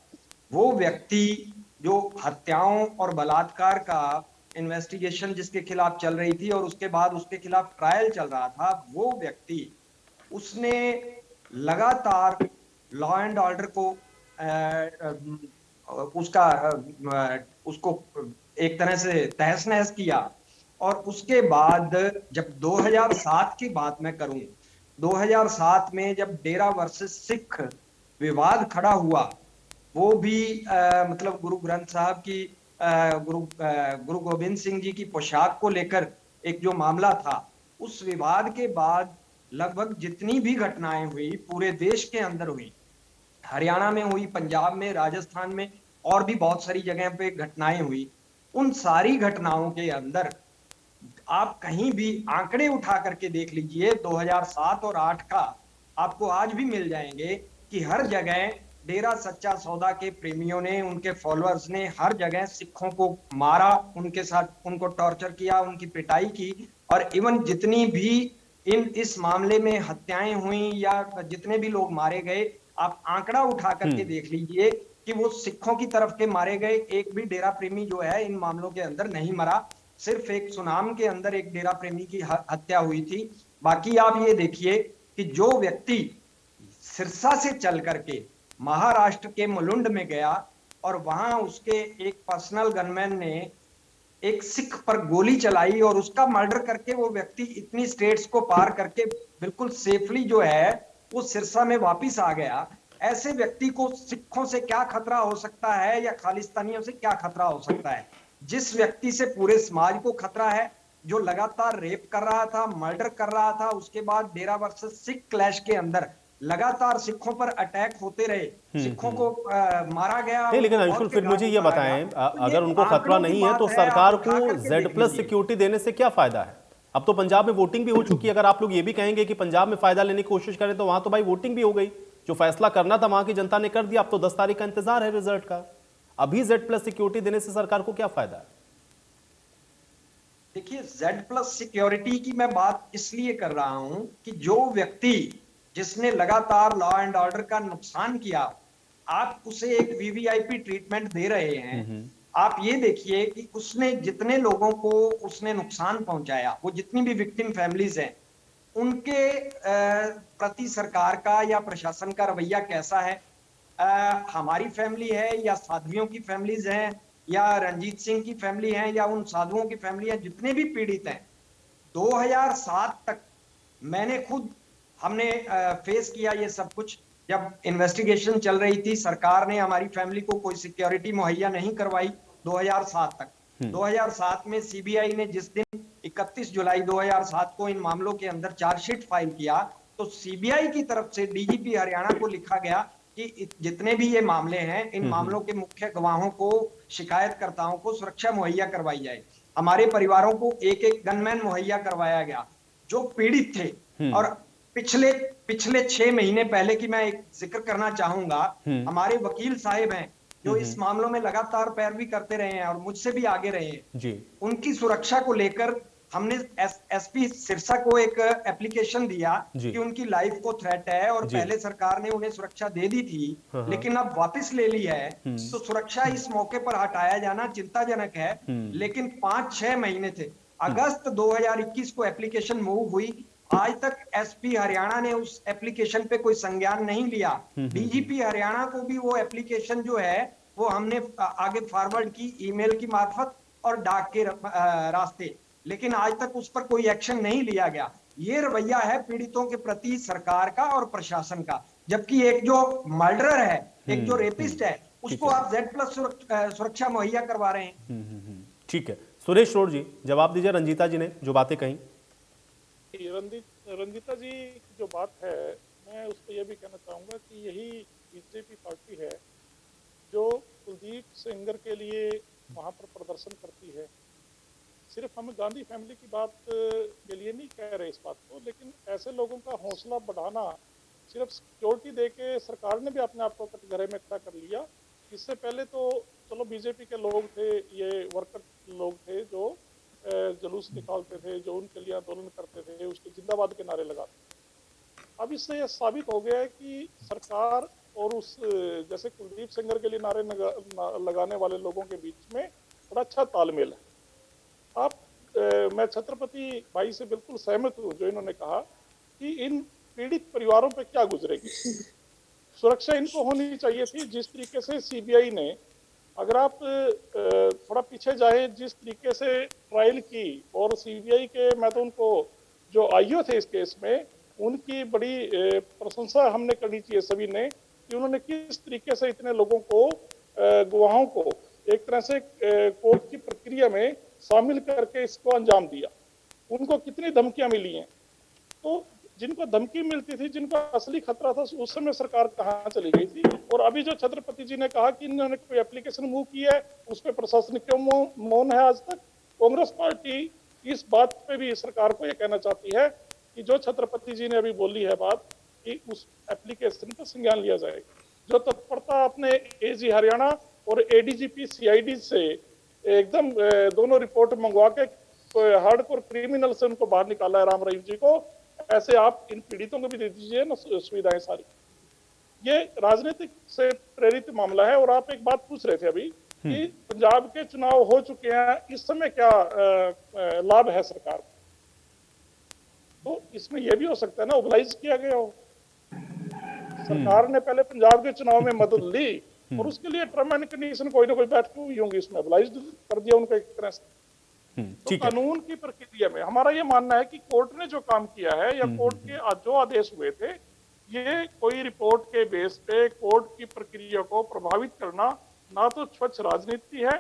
वो व्यक्ति जो हत्याओं और बलात्कार का इन्वेस्टिगेशन जिसके खिलाफ चल रही थी और उसके बाद उसके खिलाफ ट्रायल चल रहा था, वो व्यक्ति उसने लगातार लॉ एंड ऑर्डर को उसको एक तरह से तहस नहस किया। और उसके बाद जब 2007 की बात मैं करूं, 2007 में जब डेरा वर्सेस सिख विवाद खड़ा हुआ, वो भी मतलब गुरु ग्रंथ साहब की गुरु गोविंद सिंह जी की पोशाक को लेकर एक जो मामला था, उस विवाद के बाद लगभग जितनी भी घटनाएं हुई पूरे देश के अंदर हुई, हरियाणा में हुई, पंजाब में, राजस्थान में और भी बहुत सारी जगह पे घटनाएं हुई। उन सारी घटनाओं के अंदर आप कहीं भी आंकड़े उठा करके देख लीजिए 2007 और 8 का, आपको आज भी मिल जाएंगे कि हर जगह डेरा सच्चा सौदा के प्रेमियों ने, उनके फॉलोअर्स ने हर जगह सिखों को मारा, उनके साथ उनको टॉर्चर किया, उनकी पिटाई की। और इवन जितनी भी इस मामले में हत्याएं हुई या जितने भी लोग मारे गए, आप आंकड़ा उठा करके देख लीजिए कि वो सिखों की तरफ के मारे गए एक भी डेरा प्रेमी जो है इन मामलों के अंदर नहीं मरा। सिर्फ एक सुनाम के अंदर एक डेरा प्रेमी की हत्या हुई थी। बाकी आप ये देखिए कि जो व्यक्ति सिरसा से चल करके महाराष्ट्र के मुलुंड में गया और वहां उसके एक पर्सनल गनमैन ने एक सिख पर गोली चलाई और उसका मर्डर करके वो व्यक्ति इतनी स्टेट्स को पार करके बिल्कुल सेफली जो है वो सिरसा में वापस आ गया। ऐसे व्यक्ति को सिखों से क्या खतरा हो सकता है या खालिस्तानियों से क्या खतरा हो सकता है? जिस व्यक्ति से पूरे समाज को खतरा है, जो लगातार रेप कर रहा था, मर्डर कर रहा था, उसके बाद डेरा वर्सेस सिख क्लैश के अंदर लगातार सिखों पर अटैक होते रहे, सिखों को मारा गया। नहीं, लेकिन अंशुल फिर मुझे ये बताएं, अगर उनको खतरा नहीं है तो सरकार को Z+ सिक्योरिटी देने से क्या फायदा है? अब तो पंजाब में वोटिंग भी हो चुकी है। अगर आप लोग ये भी कहेंगे कि पंजाब में फायदा लेने की कोशिश करें तो वहां तो भाई वोटिंग भी हो गई, जो फैसला करना था वहां की जनता ने कर दिया। अब तो 10 तारीख का इंतजार है रिजल्ट का। अभी Z+ सिक्योरिटी देने से सरकार को क्या फायदा है? देखिए, Z+ सिक्योरिटी की मैं बात इसलिए कर रहा हूं कि जो व्यक्ति जिसने लगातार लॉ एंड ऑर्डर का नुकसान किया, आप उसे एक वीवीआईपी ट्रीटमेंट दे रहे हैं। आप ये देखिए कि उसने जितने लोगों को उसने नुकसान पहुंचाया, वो जितनी भी विक्टिम फैमिलीज हैं, उनके प्रति सरकार का या प्रशासन का रवैया कैसा है? हमारी फैमिली है या साधुओं की फैमिलीज हैं या रंजीत सिंह की फैमिली है या उन साधुओं की फैमिली है, जितने भी पीड़ित हैं, 2007 तक मैंने खुद, हमने फेस किया ये सब कुछ। जब इन्वेस्टिगेशन चल रही थी, सरकार ने हमारी फैमिली को कोई सिक्योरिटी मुहैया नहीं करवाई 2007 तक। 2007 में सीबीआई ने जिस दिन 31 जुलाई 2007 को इन मामलों के अंदर चार्जशीट फाइल किया, तो सीबीआई की तरफ से डीजीपी हरियाणा को लिखा गया कि जितने भी ये मामले हैं, इन मामलों के मुख्य गवाहों को, शिकायतकर्ताओं को सुरक्षा मुहैया करवाई जाए। हमारे परिवारों को एक एक गनमैन मुहैया करवाया गया जो पीड़ित थे। और पिछले 6 महीने पहले की मैं एक जिक्र करना चाहूंगा, हमारे वकील साहब हैं जो इस मामलों में लगातार पैरवी करते रहे हैं और मुझसे भी आगे रहे हैं जी। उनकी सुरक्षा को लेकर हमने एसपी सिरसा को एक एप्लीकेशन दिया कि उनकी लाइफ को थ्रेट है और पहले सरकार ने उन्हें सुरक्षा दे दी थी, लेकिन अब वापस ले ली है। तो सुरक्षा इस मौके पर हटाया जाना चिंताजनक है। लेकिन 5-6 महीने थे, अगस्त 2021 को एप्लीकेशन मूव हुई, आज तक एसपी हरियाणा ने उस एप्लीकेशन पे कोई संज्ञान नहीं लिया। डीजीपी हरियाणा को भी वो एप्लीकेशन जो है वो हमने आगे फॉरवर्ड की ईमेल की मार्फत और डाक के रास्ते, लेकिन आज तक उस पर कोई एक्शन नहीं लिया गया। ये रवैया है पीड़ितों के प्रति सरकार का और प्रशासन का। जबकि एक जो मर्डरर है, एक जो रेपिस्ट है, उसको आप Z+ सुरक्षा मुहैया करवा रहे हैं। ठीक है, सुरेश रोड जी जवाब दीजिए रंजीता जी ने जो बातें कही। रंजीता जी की जो बात है, मैं उस पर यह भी कहना चाहूँगा कि यही बीजेपी पार्टी है जो कुलदीप सेंगर के लिए वहाँ पर प्रदर्शन करती है। सिर्फ हम गांधी फैमिली की बात के लिए नहीं कह रहे इस बात को, लेकिन ऐसे लोगों का हौसला बढ़ाना, सिर्फ सिक्योरिटी दे के सरकार ने भी अपने आप को कटघरे में खड़ा कर लिया। इससे पहले तो चलो बीजेपी के लोग थे, ये वर्कर लोग थे जो जुलूस निकालते थे, जो उनके लिए आंदोलन करते थे, उसके जिंदाबाद के नारे लगाते। अब इससे यह साबित हो गया है कि सरकार और उस जैसे कुलदीप सेंगर के लिए नारे लगाने वाले लोगों के बीच में बड़ा अच्छा तालमेल है। मैं छत्रपति भाई से बिल्कुल सहमत हूँ जो इन्होंने कहा कि इन पीड़ित परिवारों पे क्या गुजरेगी। सुरक्षा इनको होनी चाहिए थी। जिस तरीके से सीबीआई ने, अगर आप थोड़ा पीछे जाए, जिस तरीके से ट्रायल की, और सीबीआई के, मैं तो उनको जो आईओ थे इस केस में, उनकी बड़ी प्रशंसा हमने करनी चाहिए सभी ने कि उन्होंने किस तरीके से इतने लोगों को, गवाहों को एक तरह से कोर्ट की प्रक्रिया में शामिल करके इसको अंजाम दिया। उनको कितनी धमकियां मिली हैं, तो जिनको धमकी मिलती थी, जिनको असली खतरा था, उस समय सरकार कहाँ चली गई थी। और अभी जो छत्रपति जी ने कहा कि इन्होंने कोई एप्लीकेशन मूव की है, उस पर प्रशासन क्यों मौन है आज तक। कांग्रेस पार्टी इस बात पे भी सरकार को यह कहना चाहती है कि जो छत्रपति जी ने अभी बोली है बात, कि उस एप्लीकेशन का संज्ञान लिया जाएगा। जो तत्परता अपने एजी हरियाणा और एडीजीपी सीआईडी से एकदम दोनों रिपोर्ट मंगवा के हार्डकोर क्रिमिनल से उनको बाहर निकाला है राम रहीम जी को, ऐसे आप इन पीड़ितों को भी दे दीजिए ना सुविधाएं सारी। ये राजनीतिक से प्रेरित मामला है। और आप एक बात पूछ रहे थे अभी कि पंजाब के चुनाव हो चुके हैं, इस समय क्या लाभ है सरकार को, तो इसमें यह भी हो सकता है ना ओबलाइज किया गया हो। सरकार ने पहले पंजाब के चुनाव में मदद ली और उसके लिए टर्म एंड कंडीशन कोई ना कोई बैठ हुई होंगी, इसमें ओबलाइज कर दिया उनको एक तरह से। तो कानून की प्रक्रिया में हमारा ये मानना है कि कोर्ट ने जो काम किया है, या कोर्ट के जो आदेश हुए थे, ये कोई रिपोर्ट के बेस पे कोर्ट की प्रक्रिया को प्रभावित करना ना तो स्वच्छ राजनीति है,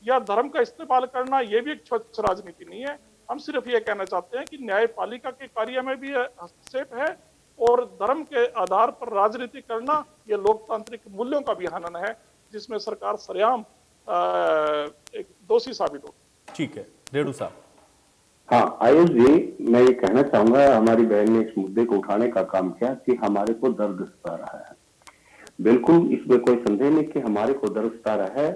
या धर्म का इस्तेमाल करना, ये भी एक स्वच्छ राजनीति नहीं है। हम सिर्फ ये कहना चाहते हैं कि न्यायपालिका के कार्य में भी हस्तक्षेप है, और धर्म के आधार पर राजनीति करना ये लोकतांत्रिक मूल्यों का भी हनन है, जिसमें सरकार सरेआम एक दोषी साबित हो। ठीक है, रेणु साहब। हाँ आयुष जी, मैं ये कहना चाहूंगा, हमारी बहन ने इस मुद्दे को उठाने का काम किया कि हमारे को दर्द सता रहा है। बिल्कुल इसमें कोई संदेह नहीं कि हमारे को दर्द सता रहा है।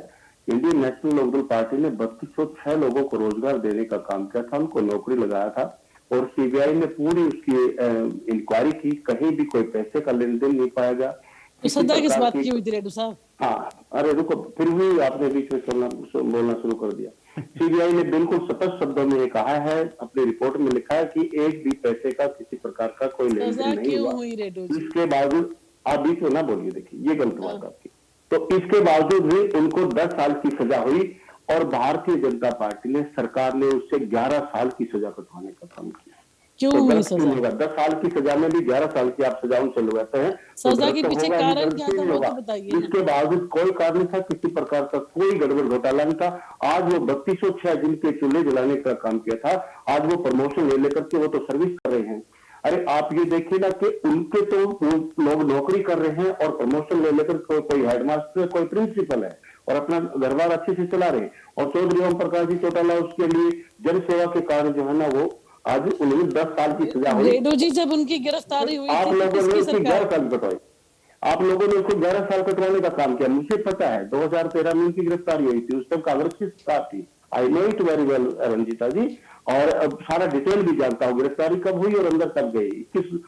इंडियन नेशनल लोकदल पार्टी ने 3206 लोगों को रोजगार देने का काम किया था, उनको नौकरी लगाया था, और सीबीआई ने पूरी उसकी इंक्वायरी की, कहीं भी कोई पैसे का लेन देन नहीं पाया गया। तो सदा किस बात की हुई थी रेड्डू साहब? हाँ, अरे रुको, फिर भी आपने बीच में बोलना शुरू कर दिया। सीबीआई ने बिल्कुल स्पष्ट शब्दों में ये कहा है, अपनी रिपोर्ट में लिखा है कि एक भी पैसे का किसी प्रकार का कोई लेन देन नहीं हुआ। इसके बावजूद आप बीच में ना बोलिए, देखिए ये गलत बात आपकी। तो इसके बावजूद भी उनको 10 साल की सजा हुई, और भारतीय जनता पार्टी ने, सरकार ने उससे 11 साल की सजा कटवाने का काम किया। क्यों हुई सजा? 10 साल की सजा में भी 11 साल की आप सजा उनसे लगवाते हैं। सजा के पीछे कारण क्या था वो तो बताइए। इसके बावजूद कोई कारण नहीं था, किसी प्रकार का कोई गड़बड़ घोटाला नहीं था। आज वो 3206 जिनके चूल्हे जलाने का काम किया था, आज वो प्रमोशन ले लेकर के वो तो सर्विस कर रहे हैं। अरे आप ये देखिए ना कि उनके तो लोग नौकरी कर रहे हैं और प्रमोशन ले लेकर कोई हेडमास्टर, कोई प्रिंसिपल है, और अपना घर बार अच्छे से चला रहे हैं। और चौधरी ओम प्रकाश जी चौटाला उसके लिए जन सेवा के कारण जो है ना, वो आज उन्हें 10 साल की सजा हुई। रेड्डू जी, जब उनकी गिरफ्तारी हुई आप लोगों ने उसकी 11 साल कटवाई, आप लोगों ने उसको 11 साल कटवाने का काम किया। मुझे पता है 2013 में उनकी गिरफ्तारी हुई थी, उस टाइम कांग्रेस की सरकार थी। I know it very well Ranjita ji, और अब सारा डिटेल भी जानता हूँ गिरफ्तारी कब हुई और अंदर कब गई। 21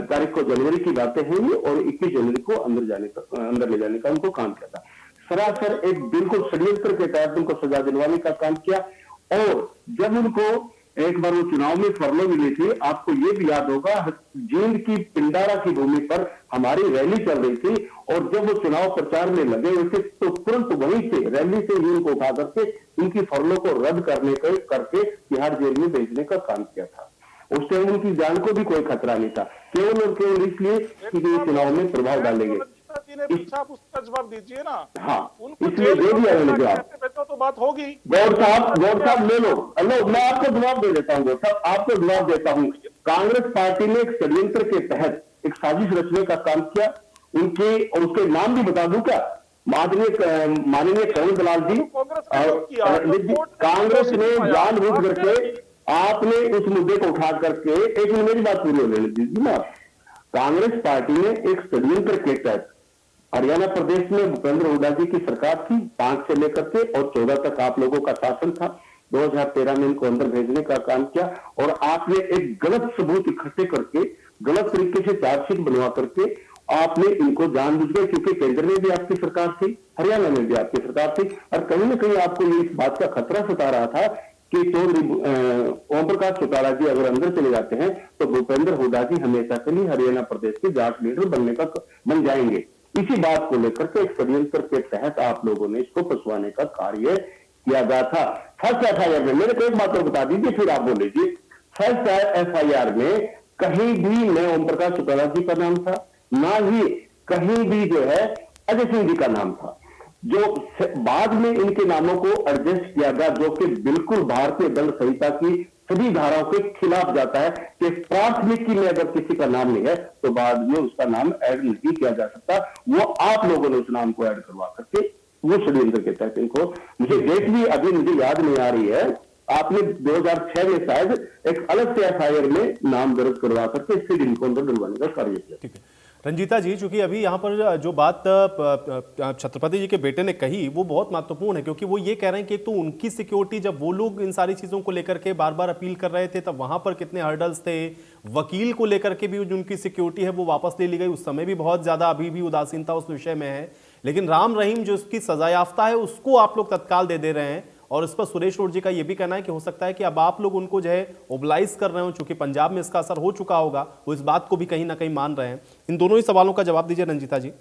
तारीख को जनवरी की बातें हैं, और 21 जनवरी को अंदर ले जाने का उनको काम किया था। सरासर एक बिल्कुल षड्यंत्र के तहत उनको सजा दिलवाने का काम किया। और जब उनको एक बार वो चुनाव में फरलो मिली थी, आपको ये भी याद होगा, जींद की पिंडारा की भूमि पर हमारी रैली चल रही थी, और जब वो चुनाव प्रचार में लगे हुए थे तो तुरंत वहीं से रैली से ही उनको उठा करके उनकी फरलो को रद्द करके तिहाड़ जेल में भेजने का काम किया था। उस टाइम उनकी जान को भी कोई खतरा नहीं था, केवल और केवल इसलिए कि ये चुनाव में प्रभाव डालेंगे। जी ने पूछा, आप उसका जवाब दीजिए ना। हाँ, उनको इसलिए जेल दे में दिया मैंने जवाब। कैसे भेजो तो बात होगी। गौर साहब ले लो। हेलो, मैं आपको जवाब दे देता हूँ गौर साहब, आपको जवाब देता हूँ। कांग्रेस पार्टी ने एक षड्यंत्र के तहत एक साजिश रचने का काम किया। उसके नाम भी बता दूं क्या? माननीय करुण दलाल जी, कांग्रेस ने जानबूझ करके आपने उस मुद्दे को उठा करके, एक मिनट मेरी बात पूरी होने दीजिए ना। कांग्रेस पार्टी ने एक षड्यंत्र के तहत हरियाणा प्रदेश में भूपेंद्र हुड्डा जी की सरकार थी, 5 से लेकर के और 14 तक आप लोगों का शासन था। 2013 में इनको अंदर भेजने का काम किया और आपने एक गलत सबूत इकट्ठे करके, गलत तरीके से चार्जशीट बनवा करके आपने इनको जानबूझ के, क्योंकि केंद्र में भी आपकी सरकार थी, हरियाणा में भी आपकी सरकार थी, और कहीं ना कहीं आपको ये इस बात का खतरा सता रहा था कि चौधरी ओम प्रकाश चौटाला जी अगर अंदर चले जाते हैं तो भूपेंद्र हुड्डा जी हमेशा के लिए हरियाणा प्रदेश के जाट लीडर बन जाएंगे। इसी बात को लेकर के एक षड्यंत्र के तहत आप लोगों ने इसको फंसवाने का कार्य किया गया था। फर्स्ट एफआईआर में, मेरे को एक बात और बता दीजिए फिर आप बोल लीजिए। फर्स्ट एफआईआर में कहीं भी न ओम प्रकाश चौटाला जी का नाम था, ना ही कहीं भी जो है अजय सिंह जी का नाम था। जो बाद में इनके नामों को एडजस्ट किया गया, जो कि बिल्कुल भारतीय दंड संहिता की सभी धाराओं के खिलाफ जाता है कि प्राथमिकी में अगर किसी का नाम नहीं है तो बाद में उसका नाम ऐड नहीं किया जा सकता। वो आप लोगों ने उस नाम को ऐड करवा करके वो षड्यंत्र के तहत इनको, मुझे डेट भी अभी मुझे याद नहीं आ रही है, आपने 2006 में शायद एक अलग से एफआईआर में नाम दर्ज करवा करके फिर इनको अंदर डलवाने का कार्य किया। ठीक है रंजीता जी, चूंकि अभी यहाँ पर जो बात छत्रपति जी के बेटे ने कही वो बहुत महत्वपूर्ण है, क्योंकि वो ये कह रहे हैं कि एक तो उनकी सिक्योरिटी, जब वो लोग इन सारी चीज़ों को लेकर के बार बार अपील कर रहे थे तब वहाँ पर कितने हर्डल्स थे, वकील को लेकर के भी जो उनकी सिक्योरिटी है वो वापस ले ली गई, उस समय भी बहुत ज़्यादा अभी भी उदासीनता उस विषय में है। लेकिन राम रहीम जो उसकी सजायाफ्ता है उसको आप लोग तत्काल दे रहे हैं, और इस पर सुरेश रोड जी का यह भी कहना है कि हो सकता है कि अब आप लोग उनको जो है ओबलाइज कर रहे हो, चूंकि पंजाब में इसका असर हो चुका होगा, वो इस बात को भी कहीं ना कहीं मान रहे हैं। इन दोनों ही सवालों का जवाब दीजिए रंजीता जी।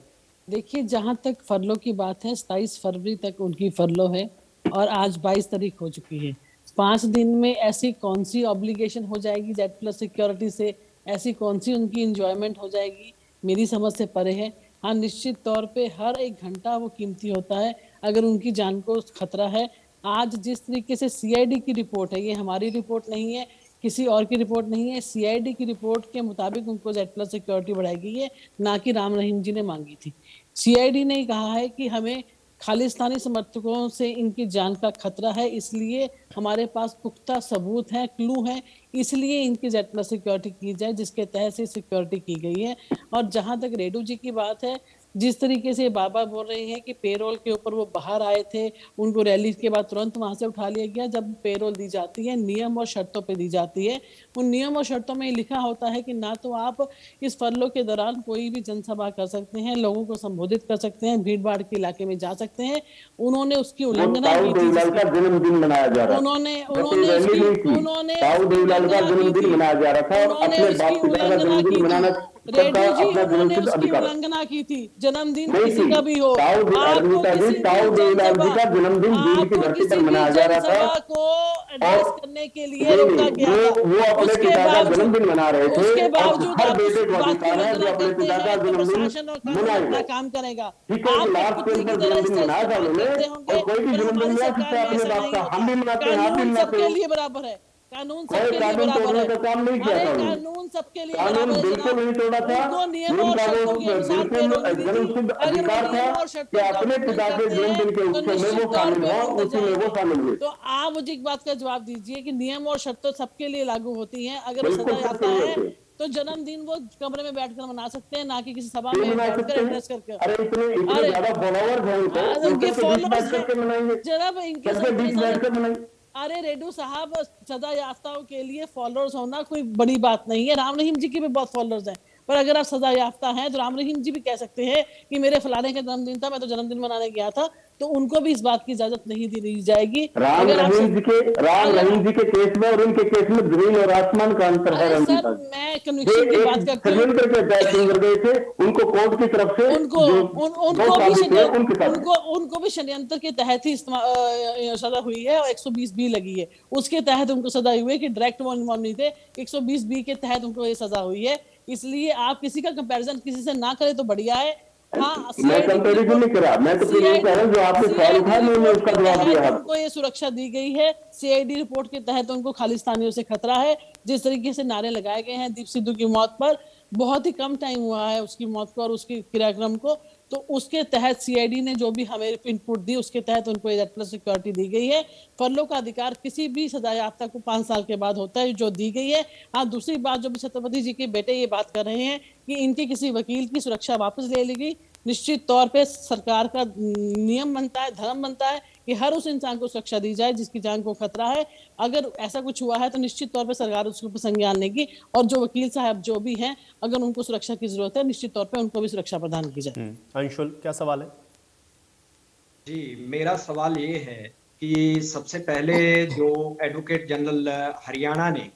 देखिए, जहां तक फरलो की बात है, 27 फरवरी तक उनकी फरलो है और आज 22 तारीख हो चुकी है। 5 दिन में ऐसी कौन सी ऑब्लिगेशन हो जाएगी जेड प्लस सिक्योरिटी से, ऐसी कौन सी उनकी इंजॉयमेंट हो जाएगी, मेरी समझ से परे है। हाँ, निश्चित तौर पे हर एक घंटा वो कीमती होता है अगर उनकी जान को खतरा है। आज जिस तरीके से सीआईडी की रिपोर्ट है, ये हमारी रिपोर्ट नहीं है, किसी और की रिपोर्ट नहीं है, सीआईडी की रिपोर्ट के मुताबिक उनको जेड प्लस सिक्योरिटी बढ़ाई गई है, ना कि राम रहीम जी ने मांगी थी। सीआईडी ने कहा है कि हमें खालिस्तानी समर्थकों से इनकी जान का खतरा है, इसलिए हमारे पास पुख्ता सबूत हैं, क्लू हैं, इसलिए इनकी जेड प्लस सिक्योरिटी की जाए, जिसके तहत से सिक्योरिटी की गई है। और जहां तक रेड्डू जी की बात है, जिस तरीके से बाबा बोल रहे हैं कि पेरोल के ऊपर वो बाहर आए थे, उनको रैली के बाद तुरंत वहां से उठा लिया गया। जब पेरोल दी जाती है नियम और शर्तों पे दी जाती है, उन नियम और शर्तों में लिखा होता है कि ना तो आप इस फरलो के दौरान कोई भी जनसभा कर सकते हैं, लोगों को संबोधित कर सकते हैं, भीड़ भाड़ के इलाके में जा सकते हैं। उन्होंने उसकी उल्लंघना की थी, जन्मदिन मनाया जा रहा, उन्होंने रेड्डू जी उन्होंने उसकी उल्लंघना की थी। जन्मदिन किसी का भी हो, आपको किसी जनसभा को एड्रेस करने के लिए रोका गया था, उसके बावजूद आप इस बात की उल्लंघना करते हैं तो प्रशासन और कानून अपना काम करेगा। आप कुत्ते की तरह करते होंगे, फिर हमारी सरकार में ऐसा नहीं होता। कानून सबके लिए बराबर है, कानून सबके लिए बराबर है, कानून सबके लिए बराबर है। उनको नियमों और शर्तों के अनुसार पेरोल दी थी। अगर वो नियमों और शर्तों को तो आप मुझे एक बात का जवाब दीजिए कि नियम और शर्तें सबके लिए लागू होती हैं। अगर सजा आता है तो जन्मदिन वो कमरे में बैठकर मना सकते हैं, ना कि किसी सभा में बैठकर एड्रेस करके। जनाब इनके अरे रेड्डू साहब, सजा याफ्ताओं के लिए फॉलोअर्स होना कोई बड़ी बात नहीं है। राम रहीम जी के भी बहुत फॉलोअर्स हैं, पर अगर आप सजा याफ्ता हैं तो राम रहीम जी भी कह सकते हैं कि मेरे फलाने का जन्मदिन था, मैं तो जन्मदिन मनाने गया था, तो उनको भी इस बात की इजाजत नहीं दी जाएगी। राम रहीम जी के केस में और उनके केस में जमीन और आसमान का अंतर है। सर, मैं कन्विक्शन की बात करती हूँ। उनको कोर्ट की तरफ से उनको भी षड्यंत्र के तहत ही सजा हुई है और 120B लगी है, उसके तहत उनको सजा हुई है कि डायरेक्ट वो इन्वॉल्व नहीं थे। 120B के तहत उनको ये सजा हुई है, इसलिए आप किसी का कंपैरिजन किसी से ना करें तो बढ़िया है। हाँ, मैं कंपैरिजन नहीं करा, मैं तो फिर ये कह रहा हूँ जो आपने सवाल उठाया मैंने उसका जवाब दिया। उनको ये सुरक्षा दी गई है। सीआईडी रिपोर्ट के तहत उनको खालिस्तानियों से खतरा है। जिस तरीके से नारे लगाए गए हैं दीप सिद्धू की मौत पर, बहुत ही कम टाइम हुआ है उसकी मौत को और उसके क्रियाक्रम को, तो उसके तहत सीआईडी ने जो भी हमें इनपुट दी उसके तहत उनको Z+ सिक्योरिटी दी गई है। फरलो का अधिकार किसी भी सजायाफ्ता को 5 साल के बाद होता है, जो दी गई है। हाँ, दूसरी बात जो भी छत्रपति जी के बेटे ये बात कर रहे हैं कि इनके किसी वकील की सुरक्षा वापस ले ली गई, निश्चित तौर पे सरकार का नियम बनता है, धर्म बनता है कि हर उस इंसान को सुरक्षा दी जाए जिसकी जान को खतरा है। अगर ऐसा कुछ हुआ है तो निश्चित तौर पे सरकार उसके ऊपर संज्ञान लेगी, और जो वकील साहब जो भी हैं, अगर उनको सुरक्षा की जरूरत है निश्चित तौर पे उनको भी सुरक्षा प्रदान की जाए। अंशुल, क्या सवाल है? जी, मेरा सवाल ये है कि सबसे पहले जो एडवोकेट जनरल हरियाणा ने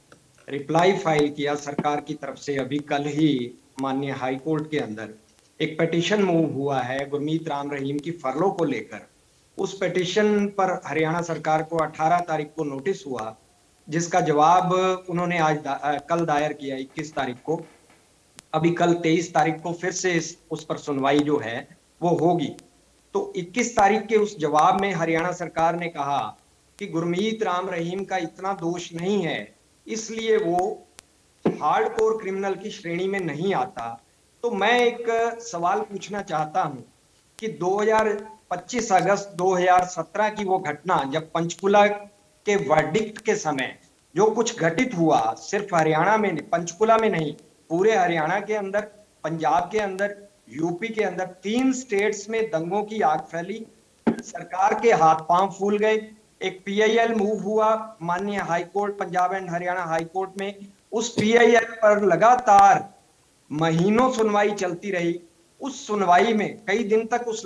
रिप्लाई फाइल किया सरकार की तरफ से, अभी कल ही माननीय हाई कोर्ट के अंदर एक पिटीशन मूव हुआ है गुरमीत राम रहीम की फरलो को लेकर। उस पिटीशन पर हरियाणा सरकार को 18 तारीख को नोटिस हुआ, जिसका जवाब उन्होंने कल दायर किया 21 तारीख को। अभी कल 23 तारीख को फिर से उस पर सुनवाई जो है वो होगी। तो 21 तारीख के उस जवाब में हरियाणा सरकार ने कहा कि गुरमीत राम रहीम का इतना दोष नहीं है, इसलिए वो हार्डकोर क्रिमिनल की श्रेणी में नहीं आता। तो मैं एक सवाल पूछना चाहता हूं कि 25 अगस्त 2017 की वो घटना, जब पंचकुला के वर्डिक्ट के समय जो कुछ घटित हुआ, सिर्फ हरियाणा में नहीं, पंचकुला में नहीं, पूरे हरियाणा के अंदर, पंजाब के अंदर, यूपी के अंदर, 3 स्टेट्स में दंगों की आग फैली, सरकार के हाथ पांव फूल गए। एक PIL मूव हुआ माननीय high court, Punjab and Haryana high court में। उस PIL पर लगातार महीनों सुनवाई चलती रही। उस सुनवाई में कई दिन तक उस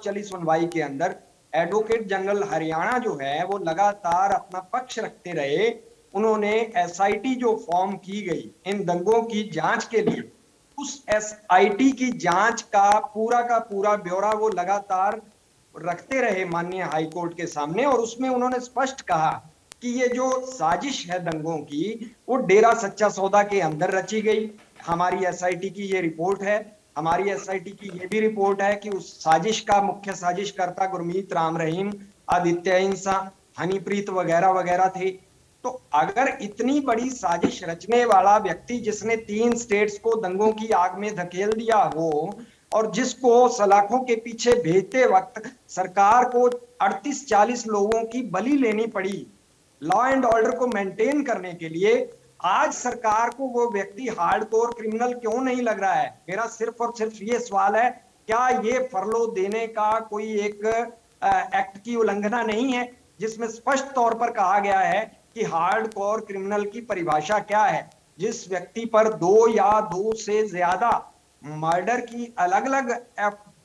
चली सुनवाई के अंदर एडवोकेट जनरल हरियाणा जो है वो लगातार अपना पक्ष रखते रहे। उन्होंने SIT जो फॉर्म की गई इन दंगों की जांच के लिए, उस SIT की जांच का पूरा ब्यौरा वो लगातार रखते रहे माननीय हाई कोर्ट के सामने, और उसमें उन्होंने स्पष्ट कहा कि ये जो साजिश है दंगों की, वो डेरा सच्चा सौदा के अंदर रची गई। हमारी SIT की ये रिपोर्ट है, हमारी SIT की ये भी रिपोर्ट है कि उस साजिश का मुख्य साजिशकर्ता गुरमीत राम रहीम, आदित्य हिंसा, हनीप्रीत वगैरह वगैरह थे। तो अगर इतनी बड़ी साजिश रचने वाला व्यक्ति, जिसने 3 स्टेट्स को दंगों की आग में धकेल दिया हो, और जिसको सलाखों के पीछे भेजते वक्त सरकार को 38-40 लोगों की बलि लेनी पड़ी लॉ एंड ऑर्डर को मेंटेन करने के लिए, आज सरकार को वो व्यक्ति हार्डकोर क्रिमिनल क्यों नहीं लग रहा है? मेरा सिर्फ और सिर्फ ये सवाल है, क्या ये फरलो देने का कोई एक एक्ट की उल्लंघना नहीं है, जिसमें स्पष्ट तौर पर कहा गया है कि हार्डकोर क्रिमिनल की परिभाषा क्या है? जिस व्यक्ति पर 2 या 2 से ज्यादा मर्डर की अलग अलग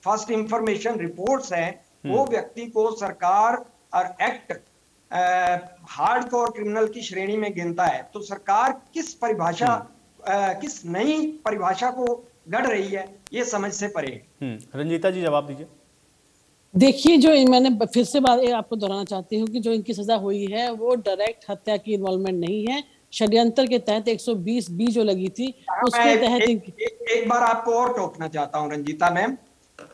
फर्स्ट इंफॉर्मेशन रिपोर्ट्स हैं, वो व्यक्ति को सरकार और एक्ट हार्डकोर क्रिमिनल की श्रेणी में गिनता है। तो सरकार किस परिभाषा, किस नई परिभाषा को गढ़ रही है, ये समझ से परे है। रंजीता जी जवाब दीजिए। देखिए, जो मैंने फिर से बात आपको दोहराना चाहती हूँ कि जो इनकी सजा हुई है वो डायरेक्ट हत्या की इन्वॉल्वमेंट नहीं है, षड्यंत्र के तहत 120B जो लगी थी उसके तहत। एक बार आपको और टोकना चाहता हूँ रंजीता मैम,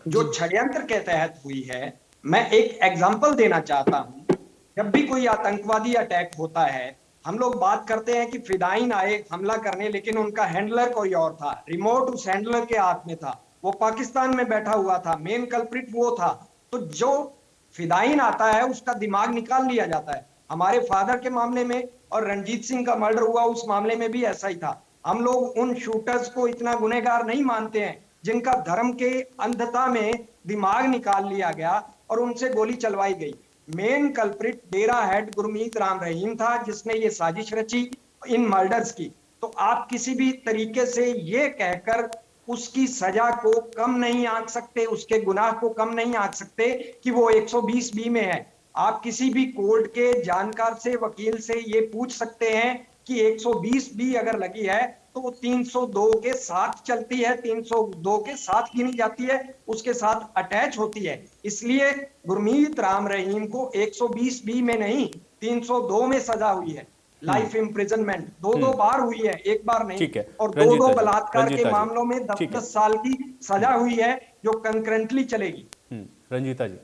जो षड्यंत्र के तहत हुई है, मैं एक एग्जांपल देना चाहता हूँ। जब भी कोई आतंकवादी अटैक होता है, हम लोग बात करते हैं कि फिदाइन आए हमला करने, लेकिन उनका हैंडलर कोई और था, रिमोट उस हैंडलर के हाथ में था, वो पाकिस्तान में बैठा हुआ था, मेन कल्प्रिट वो था। तो जो फिदाइन आता है उसका दिमाग निकाल लिया जाता है। हमारे फादर के मामले में और रणजीत सिंह का मर्डर हुआ उस मामले में भी ऐसा ही था। हम लोग उन शूटर्स को इतना गुनहगार नहीं मानते हैं जिनका धर्म के अंधता में दिमाग निकाल लिया गया और उनसे गोली चलवाई गई। मेन कल्प्रिट डेरा हेड गुरमीत राम रहीम था, जिसने ये साजिश रची इन मर्डर्स की। तो आप किसी भी तरीके से ये कहकर उसकी सजा को कम नहीं आंक सकते, उसके गुनाह को कम नहीं आंक सकते कि वो 120B में है। आप किसी भी कोर्ट के जानकार से, वकील से ये पूछ सकते हैं कि 120B अगर लगी है तो वो 302 के साथ चलती है, 302 के साथ गिनी जाती है, उसके साथ अटैच होती है। इसलिए गुरमीत राम रहीम को 120B में नहीं 302 में सजा हुई है। लाइफ इम्प्रिजनमेंट 2 बार हुई है, एक बार नहीं। ठीक है और रंजीता 2 जी, बलात्कार के रंजीता जी, मामलों में ठीक है 10 साल की सजा हुई है, जो कंकरेंटली चलेगी। रंजीता जी।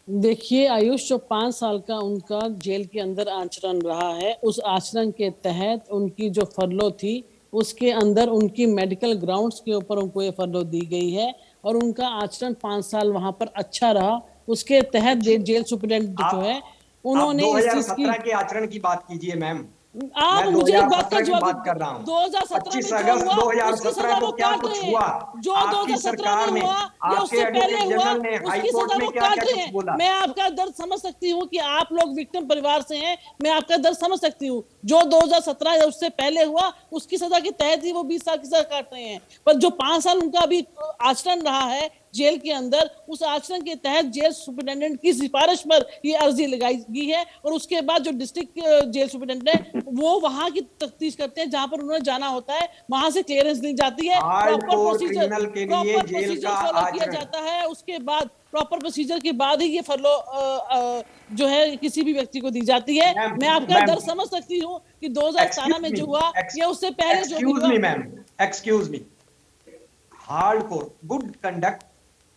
देखिए आयुष, जो 5 साल का उनका जेल के अंदर आचरण रहा है, उस आचरण के तहत उनकी जो फरलो थी, उसके अंदर उनकी मेडिकल ग्राउंड्स के ऊपर उनको ये फरलो दी गई है और उनका आचरण 5 साल वहां पर अच्छा रहा। उसके तहत जेल सुप्रिटेंडेंट जो है आप उन्होंने इस चीज की 2017 के आचरण की बात कीजिए मैम। आप मैं मुझे एक बात का 2017 की जवाब, बात कर रहा हूँ। 2017 में 25 जो अगस्त हुआ उसकी 2017 सजा को वो क्या काट कुछ रहे हुआ? हैं। जो आपकी 2017 में सरकार ने, हुआ या आपके उससे पहले एडवोकेट हुआ, जनरल ने हाई उसकी कोर्ट सजा में वो क्या काट क्या रहे कुछ हैं। बोला? मैं आपका दर्द समझ सकती हूँ कि आप लोग विक्टिम परिवार से हैं, मैं आपका दर्द समझ सकती हूँ। जो 2017 या उससे पहले हुआ उसकी सजा के तहत ही वो 20 साल की सजा काट रहे हैं। पर जो 5 साल उनका अभी आचरण रहा है जेल के अंदर, उस आचरण के तहत जेल सुपरिटेंडेंट की सिफारिश पर ये अर्जी लगाई गई है और उसके बाद जो डिस्ट्रिक्ट जेल सुपरिटेंडेंट है वो वहां की तफ्तीश करते हैं, जहां पर उन्होंने जाना होता है, वहां से क्लियरेंस दी जाती है, हार्ड कोर क्रिमिनल के लिए जेल का फॉलो किया आचरण, जाता है। उसके बाद प्रॉपर प्रोसीजर के बाद ही ये फरलो जो है किसी भी व्यक्ति को दी जाती है। मैम मैं आपका मैम दर्द समझ सकती हूँ कि 2017 एक्सक्यूज में मी, जो हुआ या उससे पहले जो भी एक्सक्यूज हुआ। Me ma'am, excuse me. Hard core good conduct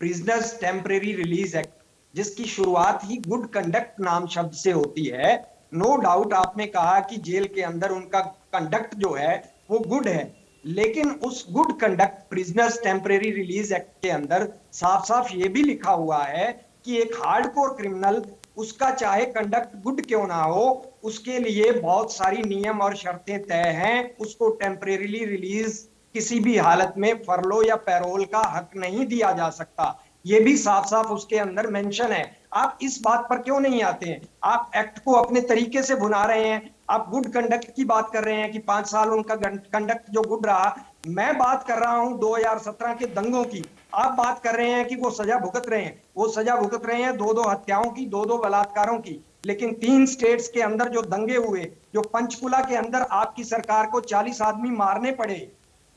prisoners temporary release act, जिसकी शुरुआत ही गुड कंडक्ट नाम शब्द से होती है। नो डाउट आपने कहा कि जेल के अंदर उनका कंडक्ट जो है वो गुड है, लेकिन उस good conduct prisoners temporary release act के अंदर साफ साफ ये भी लिखा हुआ है कि एक हार्डकोर क्रिमिनल, उसका चाहे कंडक्ट गुड क्यों ना हो, उसके लिए बहुत सारी नियम और शर्तें तय हैं। उसको टेम्परेरीली रिलीज किसी भी हालत में फरलो या पैरोल का हक नहीं दिया जा सकता। ये भी साफ साफ उसके अंदर मेंशन है। आप इस बात पर क्यों नहीं आते हैं? आप एक्ट को अपने तरीके से भुना रहे हैं। आप गुड कंडक्ट की बात कर रहे हैं कि 5 साल उनका कंडक्ट जो गुड रहा। मैं बात कर रहा हूं 2017 के दंगों की। आप बात कर रहे हैं कि वो सजा भुगत रहे हैं। वो सजा भुगत रहे हैं 2-2 हत्याओं की, 2-2 बलात्कारों की। लेकिन 3 स्टेट्स के अंदर जो दंगे हुए, जो पंचकुला के अंदर आपकी सरकार को 40 आदमी मारने पड़े,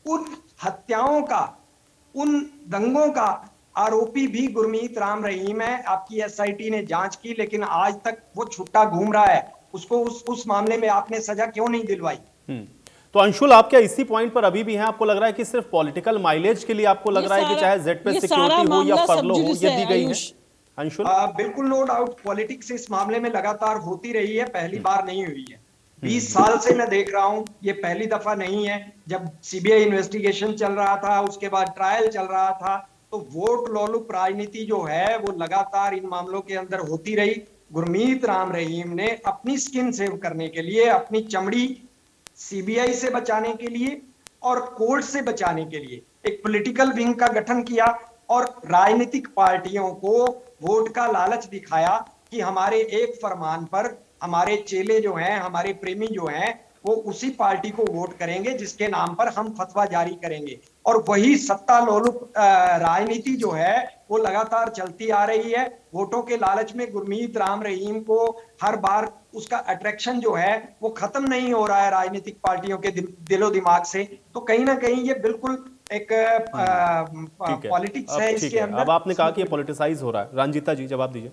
उन हत्याओं का, उन दंगों का आरोपी भी गुरमीत राम रहीम है। आपकी एसआईटी ने जांच की, लेकिन आज तक वो छुट्टा घूम रहा है। उसको उस मामले में आपने सजा क्यों नहीं दिलवाई? तो अंशुल, आप क्या इसी पॉइंट पर अभी भी हैं? आपको लग रहा है कि सिर्फ पॉलिटिकल माइलेज के लिए आपको लग रहा है कि चाहे जेड पे सिक्योरिटी हो या फरलो हो, ये दी गई है? अंशुल बिल्कुल नो डाउट पॉलिटिक्स इस मामले में लगातार होती रही है, पहली बार नहीं हुई है। 20 साल से मैं देख रहा हूं, ये पहली दफा नहीं है। जब सीबीआई इन्वेस्टिगेशन चल रहा था, उसके बाद ट्रायल चल रहा था, तो वोट लोलुप राजनीति जो है वो लगातार इन मामलों के अंदर होती रही। गुरमीत राम रहीम ने अपनी स्किन सेव करने के लिए, अपनी चमड़ी सीबीआई से बचाने के लिए और कोर्ट से बचाने के लिए एक पॉलिटिकल विंग का गठन किया और राजनीतिक पार्टियों को वोट का लालच दिखाया कि हमारे एक फरमान पर हमारे चेले जो हैं, हमारे प्रेमी जो हैं, वो उसी पार्टी को वोट करेंगे जिसके नाम पर हम फतवा जारी करेंगे। और वही सत्ता लोलुप राजनीति जो है वो लगातार चलती आ रही है। वोटों के लालच में गुरमीत राम रहीम को हर बार उसका अट्रैक्शन जो है वो खत्म नहीं हो रहा है राजनीतिक पार्टियों के दिलो दिमाग से। तो कहीं ना कहीं ये बिल्कुल एक पॉलिटिक्स है इसके अंदर। अब आपने कहा कि ये पॉलिटिसाइज हो रहा है, रंजीता जी जवाब दीजिए।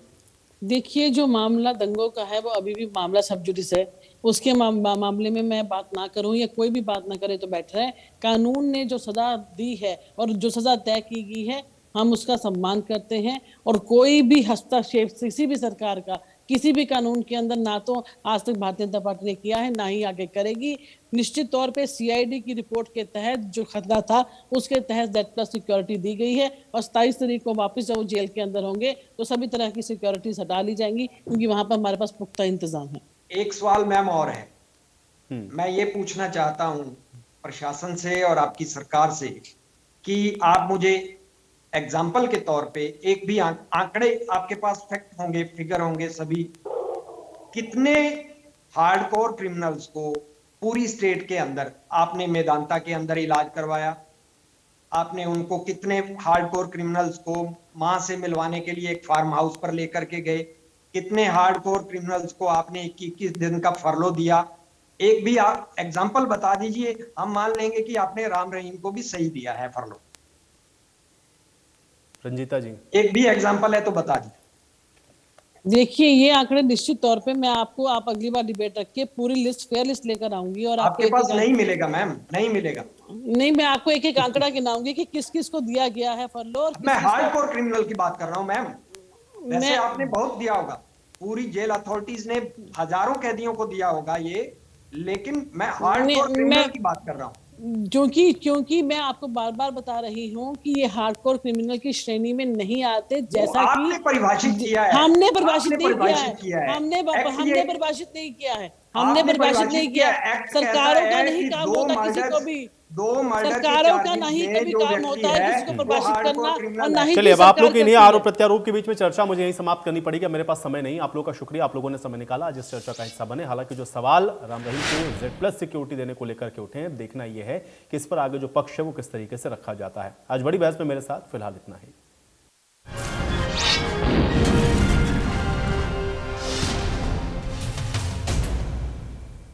देखिए, जो मामला दंगों का है वो अभी भी मामला सब जुडिस है। उसके मामले में मैं बात ना करूं या कोई भी बात ना करे तो बेटर है। कानून ने जो सजा दी है और जो सजा तय की गई है, हम उसका सम्मान करते हैं। और कोई भी हस्तक्षेप किसी भी सरकार का किसी भी कानून के अंदर ना तो आज तक भारतीय जनता पार्टी ने किया है, ना ही आगे करेगी। निश्चित तौर पे सीआईडी की रिपोर्ट के तहत जो खतरा था उसके तहत Z+ सिक्योरिटी दी गई है और 27 तारीख को वापस जब वो जेल के अंदर होंगे तो सभी तरह की सिक्योरिटीज हटा ली जाएंगी, क्योंकि वहां पर हमारे पास पुख्ता इंतजाम है। एक सवाल मैम और है, मैं ये पूछना चाहता हूं प्रशासन से और आपकी सरकार से कि आप मुझे एग्जाम्पल के तौर पे एक भी आंकड़े आपके पास फैक्ट होंगे, फिगर होंगे सभी, कितने हार्डकोर क्रिमिनल्स को पूरी स्टेट के अंदर आपने मेदांता के अंदर इलाज करवाया? आपने उनको कितने हार्डकोर क्रिमिनल्स को मां से मिलवाने के लिए एक फार्म हाउस पर लेकर के गए? कितने हार्डकोर क्रिमिनल्स को आपने 21 दिन का फरलो दिया? एक भी आप एग्जाम्पल बता दीजिए, हम मान लेंगे कि आपने राम रहीम को भी सही दिया है फरलो। रंजीता जी एक भी एग्जाम्पल है तो बता दीजिए। देखिए ये आंकड़े निश्चित तौर पे मैं आपको, आप अगली बार डिबेट रखिए, पूरी लिस्ट, फेयर लिस्ट लेकर आऊंगी और आपके पास नहीं मिलेगा मैम, नहीं मिलेगा। नहीं, मैं आपको एक एक आंकड़ा गिनाऊंगी कि किस किस को दिया गया है फरलो और मैं हार्डकोर क्रिमिनल की बात कर रहा हूं मैम। वैसे मैं आपने बहुत दिया होगा, पूरी जेल अथॉरिटीज ने हजारों कैदियों को दिया होगा ये, लेकिन मैं हार्डकोर क्रिमिनल की बात कर रहा हूँ। क्योंकि मैं आपको बार बार बता रही हूँ कि ये हार्डकोर क्रिमिनल की श्रेणी में नहीं आते, जैसा कि आपने परिभाषित किया है, हमने परिभाषित नहीं किया किया है। है, हमने परिभाषित नहीं किया है, हमने परिभाषित नहीं किया। सरकारों का नहीं काम होता किसी को भी, सरकारों का नहीं कभी काम होता है किसी को परिभाषित करना, और ना ही चलिए अब आप लोग की इन्हीं आरोप प्रत्यारोप के बीच में चर्चा मुझे यही समाप्त करनी पड़ेगी, मेरे पास समय नहीं। आप लोगों का शुक्रिया, आप लोगों ने समय निकाला, आज इस चर्चा का हिस्सा बने। हालांकि जो सवाल राम रहीम को Z+ सिक्योरिटी देने को लेकर के उठे हैं, देखना यह है कि इस पर आगे जो पक्ष है वो किस तरीके से रखा जाता है। आज बड़ी बहस में मेरे साथ फिलहाल इतना ही।